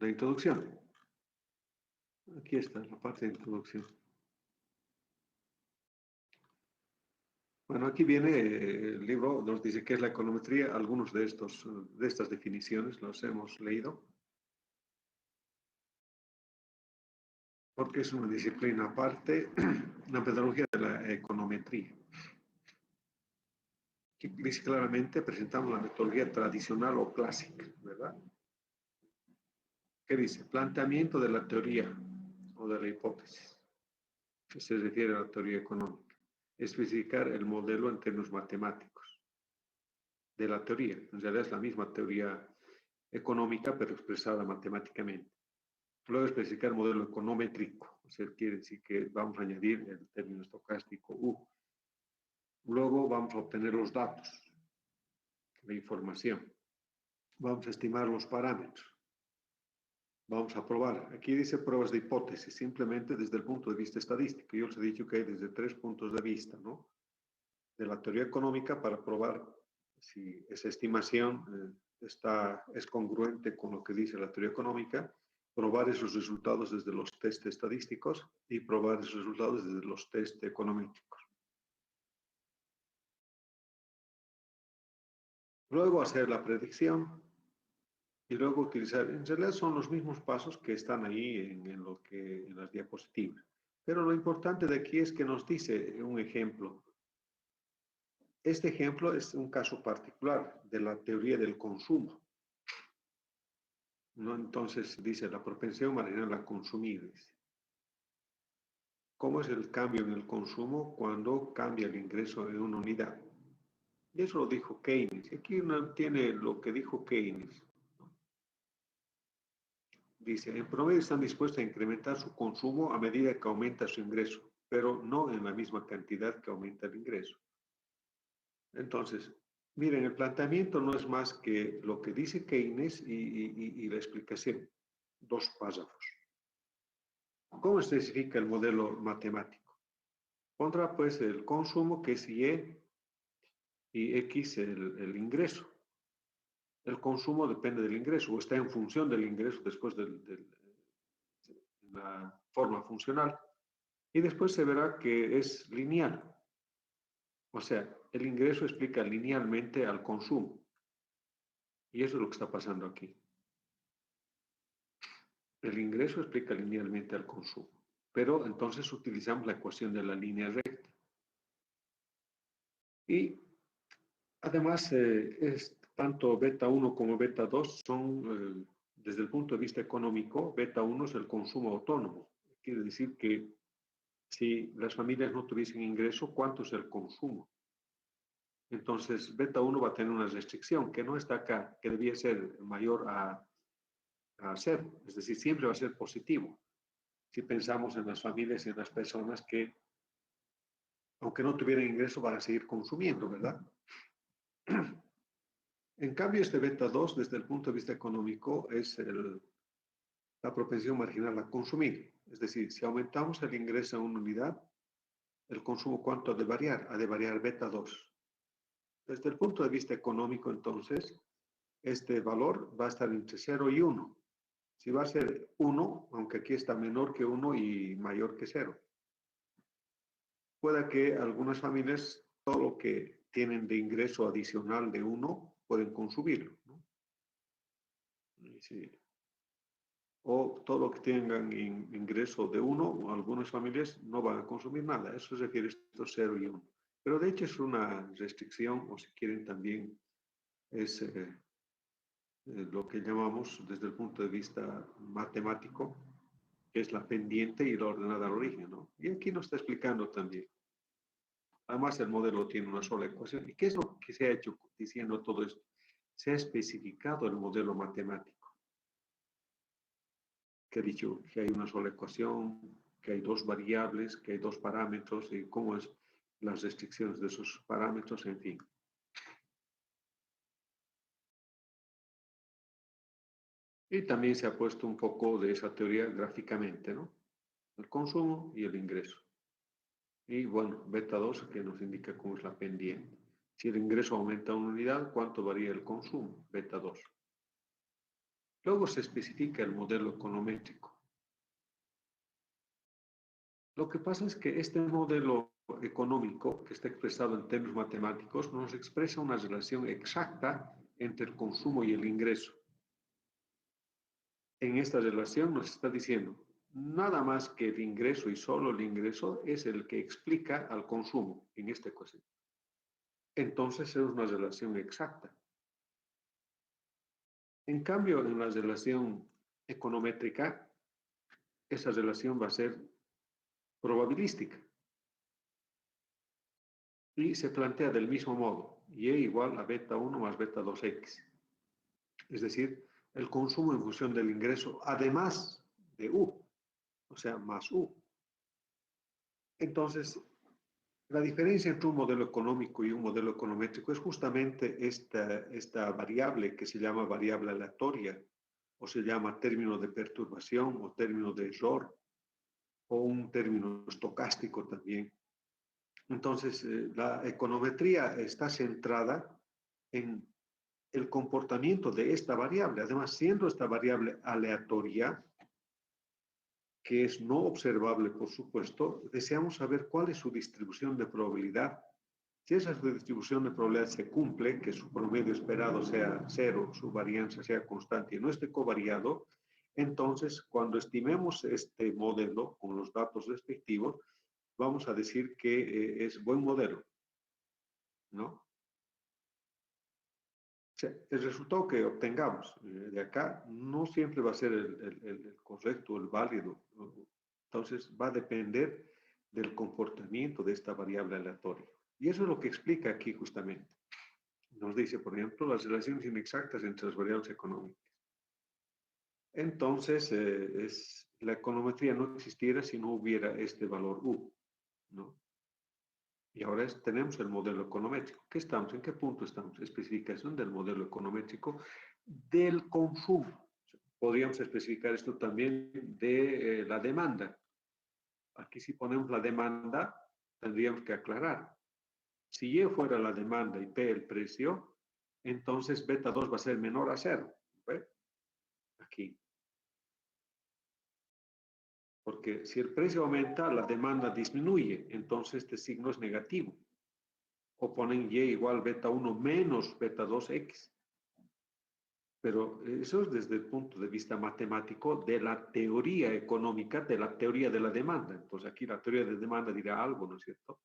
S1: La introducción. Aquí está la parte de introducción. Bueno, aquí viene el libro, nos dice qué es la econometría. Algunos de estas definiciones los hemos leído, porque es una disciplina aparte, la metodología de la econometría. Aquí dice claramente, presentamos la metodología tradicional o clásica, ¿verdad? ¿Qué dice? Planteamiento de la teoría o de la hipótesis, que se refiere a la teoría económica. Especificar el modelo en términos matemáticos de la teoría. En realidad es la misma teoría económica, pero expresada matemáticamente. Luego especificar el modelo econométrico, o sea, quiere decir que vamos a añadir el término estocástico U. Luego vamos a obtener los datos, la información. Vamos a estimar los parámetros. Vamos a probar. Aquí dice pruebas de hipótesis, simplemente desde el punto de vista estadístico. Yo les he dicho que hay desde 3 puntos de vista, ¿no? De la teoría económica para probar si esa estimación es congruente con lo que dice la teoría económica, probar esos resultados desde los test estadísticos y probar esos resultados desde los test econométricos. Luego hacer la predicción y luego utilizar, en realidad son los mismos pasos que están ahí en las diapositivas. Pero lo importante de aquí es que nos dice un ejemplo. Este ejemplo es un caso particular de la teoría del consumo, ¿no? Entonces dice la propensión marginal a consumir. Dice. ¿Cómo es el cambio en el consumo cuando cambia el ingreso en una unidad? Y eso lo dijo Keynes. Aquí uno tiene lo que dijo Keynes. Dice, en promedio están dispuestos a incrementar su consumo a medida que aumenta su ingreso, pero no en la misma cantidad que aumenta el ingreso. Entonces, miren, el planteamiento no es más que lo que dice Keynes y la explicación. 2 párrafos. ¿Cómo se especifica el modelo matemático? Pondrá pues el consumo, que es y X el ingreso. El consumo depende del ingreso o está en función del ingreso después de la forma funcional. Y después se verá que es lineal. O sea, el ingreso explica linealmente al consumo. Y eso es lo que está pasando aquí. El ingreso explica linealmente al consumo. Pero entonces utilizamos la ecuación de la línea recta. Y además, tanto beta 1 como beta 2 son, desde el punto de vista económico, beta 1 es el consumo autónomo. Quiere decir que si las familias no tuviesen ingreso, ¿cuánto es el consumo? Entonces, beta 1 va a tener una restricción que no está acá, que debía ser mayor a 0. Es decir, siempre va a ser positivo. Si pensamos en las familias y en las personas que, aunque no tuvieran ingreso, van a seguir consumiendo, ¿verdad? En cambio, este beta 2, desde el punto de vista económico, es la propensión marginal a consumir. Es decir, si aumentamos el ingreso en una unidad, el consumo, ¿cuánto ha de variar? Ha de variar beta 2. Desde el punto de vista económico, entonces, este valor va a estar entre 0 y 1. Si va a ser 1, aunque aquí está menor que 1 y mayor que 0. Pueda que algunas familias, todo lo que tienen de ingreso adicional de 1, pueden consumirlo, ¿no? Sí. O todo lo que tengan ingreso de 1, o algunas familias no van a consumir nada. Eso se refiere a estos 0 y 1. Pero de hecho es una restricción, o si quieren también, es lo que llamamos desde el punto de vista matemático, que es la pendiente y la ordenada al origen, ¿no? Y aquí nos está explicando también. Además, el modelo tiene una sola ecuación. ¿Y qué es lo que se ha hecho diciendo todo esto? Se ha especificado el modelo matemático. Que ha dicho que hay una sola ecuación, que hay 2 variables, que hay 2 parámetros, y cómo es las restricciones de esos parámetros, en fin. Y también se ha puesto un poco de esa teoría gráficamente, ¿no? El consumo y el ingreso. Y bueno, beta 2 que nos indica cómo es la pendiente. Si el ingreso aumenta una unidad, ¿cuánto varía el consumo? Beta 2. Luego se especifica el modelo econométrico. Lo que pasa es que este modelo económico, que está expresado en términos matemáticos, nos expresa una relación exacta entre el consumo y el ingreso. En esta relación nos está diciendo, nada más que el ingreso y solo el ingreso es el que explica al consumo en esta ecuación. Entonces es una relación exacta. En cambio, en la relación econométrica, esa relación va a ser probabilística. Y se plantea del mismo modo, y igual a beta 1 más beta 2x. Es decir, el consumo en función del ingreso, además de U, o sea, más U. Entonces, la diferencia entre un modelo económico y un modelo econométrico es justamente esta variable que se llama variable aleatoria, o se llama término de perturbación, o término de error, o un término estocástico también. Entonces, la econometría está centrada en el comportamiento de esta variable. Además, siendo esta variable aleatoria, que es no observable, por supuesto, deseamos saber cuál es su distribución de probabilidad. Si esa distribución de probabilidad se cumple, que su promedio esperado sea cero, su varianza sea constante y no esté covariado, entonces, cuando estimemos este modelo con los datos respectivos, vamos a decir que es buen modelo, ¿no? O sea, el resultado que obtengamos de acá no siempre va a ser el correcto, el válido. Entonces, va a depender del comportamiento de esta variable aleatoria. Y eso es lo que explica aquí justamente. Nos dice, por ejemplo, las relaciones inexactas entre las variables económicas. Entonces, la econometría no existiera si no hubiera este valor U, ¿no? Y ahora tenemos el modelo econométrico. ¿Qué estamos? ¿En qué punto estamos? Especificación del modelo econométrico del consumo. Podríamos especificar esto también de la demanda. Aquí si ponemos la demanda, tendríamos que aclarar. Si Y fuera la demanda y P el precio, entonces beta 2 va a ser menor a 0. ¿Ve? Aquí. Porque si el precio aumenta, la demanda disminuye. Entonces este signo es negativo. O ponen Y igual beta 1 menos beta 2x. Pero eso es desde el punto de vista matemático de la teoría económica, de la teoría de la demanda. Entonces aquí la teoría de demanda dirá algo, ¿no es cierto?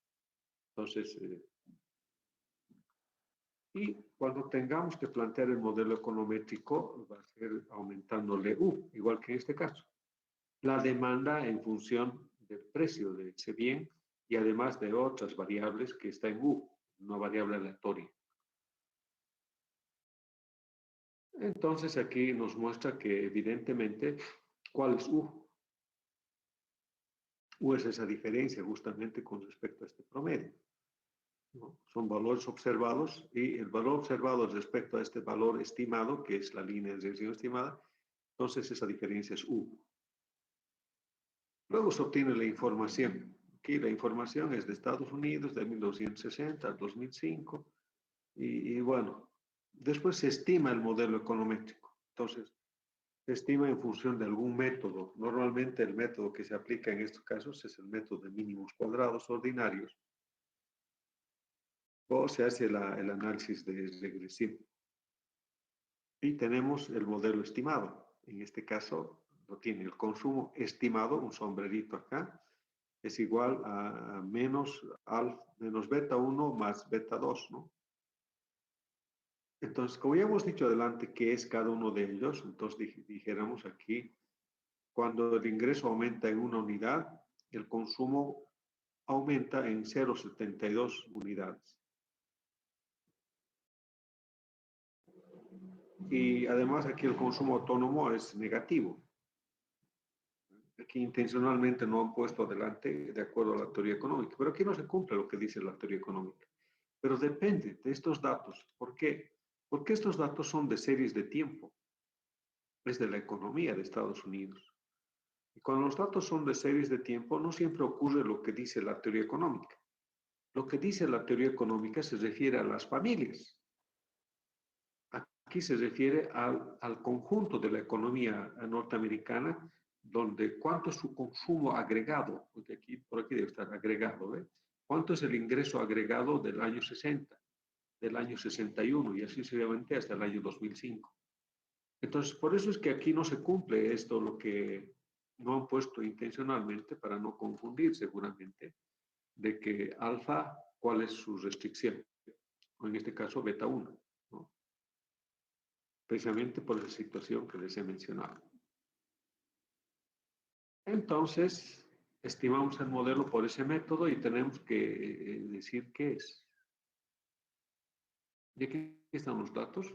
S1: Entonces, y cuando tengamos que plantear el modelo econométrico, va a ser aumentándole U, igual que en este caso. La demanda en función del precio de ese bien y además de otras variables que está en U, una variable aleatoria. Entonces aquí nos muestra que evidentemente, ¿cuál es U? U es esa diferencia justamente con respecto a este promedio, ¿no? Son valores observados y el valor observado respecto a este valor estimado, que es la línea de regresión estimada, entonces esa diferencia es U. Luego se obtiene la información. Aquí la información es de Estados Unidos de 1960 al 2005 y bueno, después se estima el modelo econométrico. Entonces, se estima en función de algún método. Normalmente el método que se aplica en estos casos es el método de mínimos cuadrados ordinarios o se hace el análisis de regresivo. Y tenemos el modelo estimado. En este caso lo tiene el consumo estimado, un sombrerito acá, es igual a menos beta 1 más beta 2, ¿no? Entonces, como ya hemos dicho adelante qué es cada uno de ellos, entonces dijéramos aquí, cuando el ingreso aumenta en una unidad, el consumo aumenta en 0,72 unidades. Y además aquí el consumo autónomo es negativo. Aquí intencionalmente no han puesto adelante de acuerdo a la teoría económica, pero aquí no se cumple lo que dice la teoría económica. Pero depende de estos datos. ¿Por qué? Porque estos datos son de series de tiempo. Es de la economía de Estados Unidos. Y cuando los datos son de series de tiempo, no siempre ocurre lo que dice la teoría económica. Lo que dice la teoría económica se refiere a las familias. aquí se refiere al conjunto de la economía norteamericana, donde cuánto es su consumo agregado, porque aquí, por aquí debe estar agregado, ¿ve? ¿Cuánto es el ingreso agregado del año 60, del año 61 y así sucesivamente hasta el año 2005? Entonces, por eso es que aquí no se cumple esto, lo que no han puesto intencionalmente para no confundir seguramente, de que alfa, ¿cuál es su restricción? O en este caso, beta 1, ¿no? Precisamente por esa situación que les he mencionado. Entonces, estimamos el modelo por ese método y tenemos que decir qué es. Y aquí están los datos.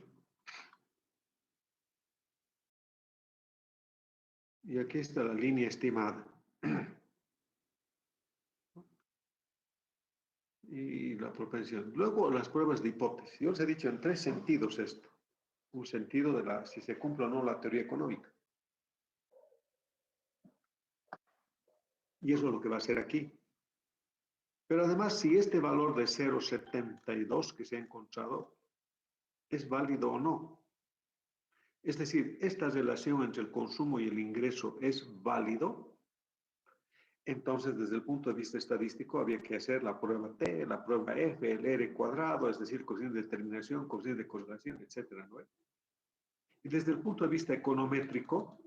S1: Y aquí está la línea estimada. Y la propensión. Luego, las pruebas de hipótesis. Yo les he dicho en tres sentidos esto. Un sentido de si se cumple o no la teoría económica. Y eso es lo que va a ser aquí. Pero además, si este valor de 0,72 que se ha encontrado es válido o no. Es decir, esta relación entre el consumo y el ingreso es válido. Entonces, desde el punto de vista estadístico, había que hacer la prueba T, la prueba F, el R cuadrado, es decir, coeficiente de determinación, coeficiente de correlación, etcétera, ¿no? Y desde el punto de vista econométrico,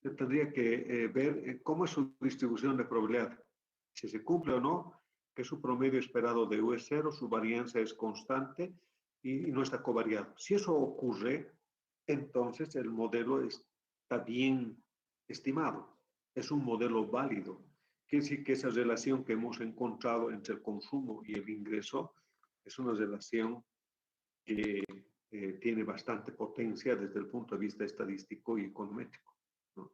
S1: se tendría que ver cómo es su distribución de probabilidad, si se cumple o no, que su promedio esperado de U es cero, su varianza es constante y no está covariado. Si eso ocurre, entonces el modelo está bien estimado, es un modelo válido. Quiere decir que esa relación que hemos encontrado entre el consumo y el ingreso es una relación que tiene bastante potencia desde el punto de vista estadístico y econométrico, ¿no?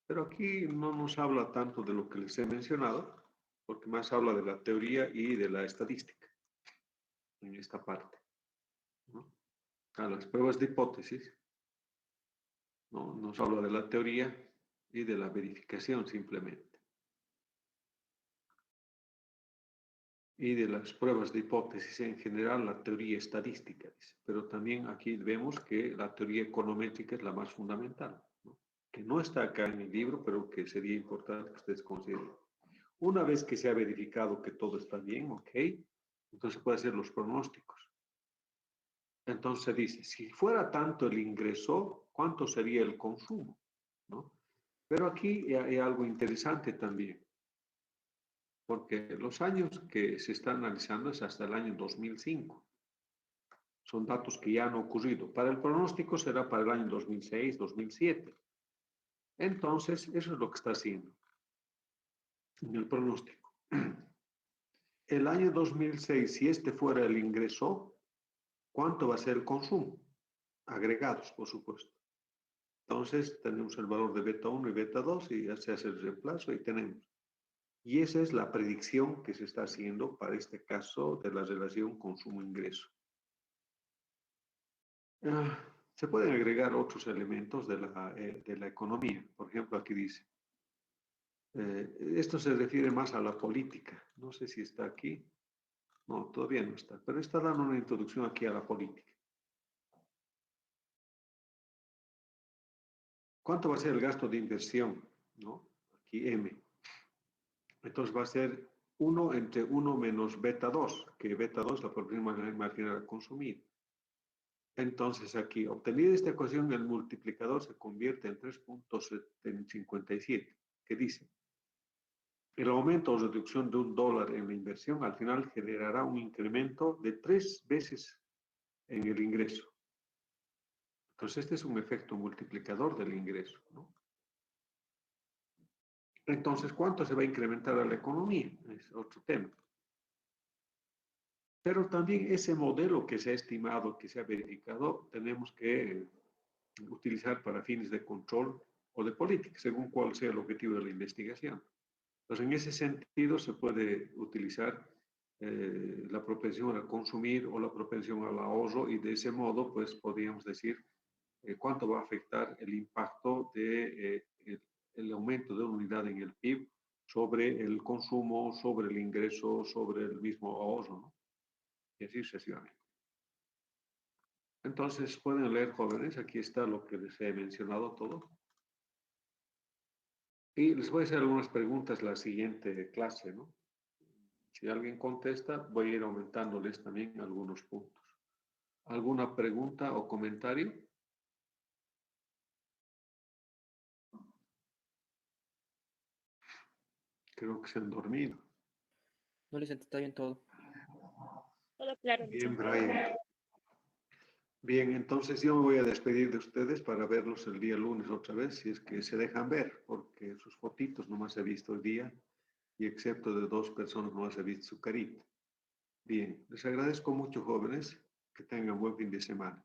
S1: Pero aquí no nos habla tanto de lo que les he mencionado, porque más habla de la teoría y de la estadística en esta parte, ¿no? A las pruebas de hipótesis, ¿no? Nos habla de la teoría y de la verificación simplemente. Y de las pruebas de hipótesis en general, la teoría estadística, dice. Pero también aquí vemos que la teoría econométrica es la más fundamental, ¿no? Que no está acá en el libro, pero que sería importante que ustedes consideren. Una vez que se ha verificado que todo está bien, ok, entonces puede hacer los pronósticos. Entonces dice, si fuera tanto el ingreso, ¿cuánto sería el consumo? ¿No? Pero aquí hay algo interesante también, porque los años que se están analizando es hasta el año 2005. Son datos que ya han ocurrido. Para el pronóstico será para el año 2006, 2007. Entonces, eso es lo que está haciendo en el pronóstico. El año 2006, si este fuera el ingreso, ¿cuánto va a ser el consumo? Agregados, por supuesto. Entonces, tenemos el valor de beta 1 y beta 2 y ya se hace el reemplazo y tenemos. Y esa es la predicción que se está haciendo para este caso de la relación consumo-ingreso. Se pueden agregar otros elementos de la economía. Por ejemplo, aquí dice, esto se refiere más a la política. No sé si está aquí. No, todavía no está, pero está dando una introducción aquí a la política. ¿Cuánto va a ser el gasto de inversión? ¿No? Aquí M. Entonces va a ser 1 entre 1 menos beta 2, que beta 2 es la proporción marginal a consumir. Entonces aquí, obtenida esta ecuación, el multiplicador se convierte en 3.57, que dice, el aumento o reducción de $1 en la inversión al final generará un incremento de 3 veces en el ingreso. Entonces este es un efecto multiplicador del ingreso, ¿no? Entonces, ¿cuánto se va a incrementar a la economía? Es otro tema. Pero también ese modelo que se ha estimado, que se ha verificado, tenemos que utilizar para fines de control o de política, según cuál sea el objetivo de la investigación. Entonces, en ese sentido se puede utilizar la propensión a consumir o la propensión al ahorro y de ese modo, pues, podríamos decir cuánto va a afectar el impacto de el aumento de una unidad en el PIB sobre el consumo, sobre el ingreso, sobre el mismo ahorro, ¿no? Y así sucesivamente. Entonces, pueden leer, jóvenes, aquí está lo que les he mencionado todo. Y les voy a hacer algunas preguntas la siguiente clase, ¿no? Si alguien contesta, voy a ir aumentándoles también algunos puntos. ¿Alguna pregunta o comentario? Creo que se han dormido.
S5: No les está bien todo.
S6: Todo claro,
S1: Bien,
S6: licenciado.
S1: Brian. Bien, entonces yo me voy a despedir de ustedes para verlos el día lunes otra vez, si es que se dejan ver, porque sus fotitos nomás he visto hoy día y excepto de 2 personas nomás he visto su carita. Bien, les agradezco mucho, jóvenes, que tengan buen fin de semana.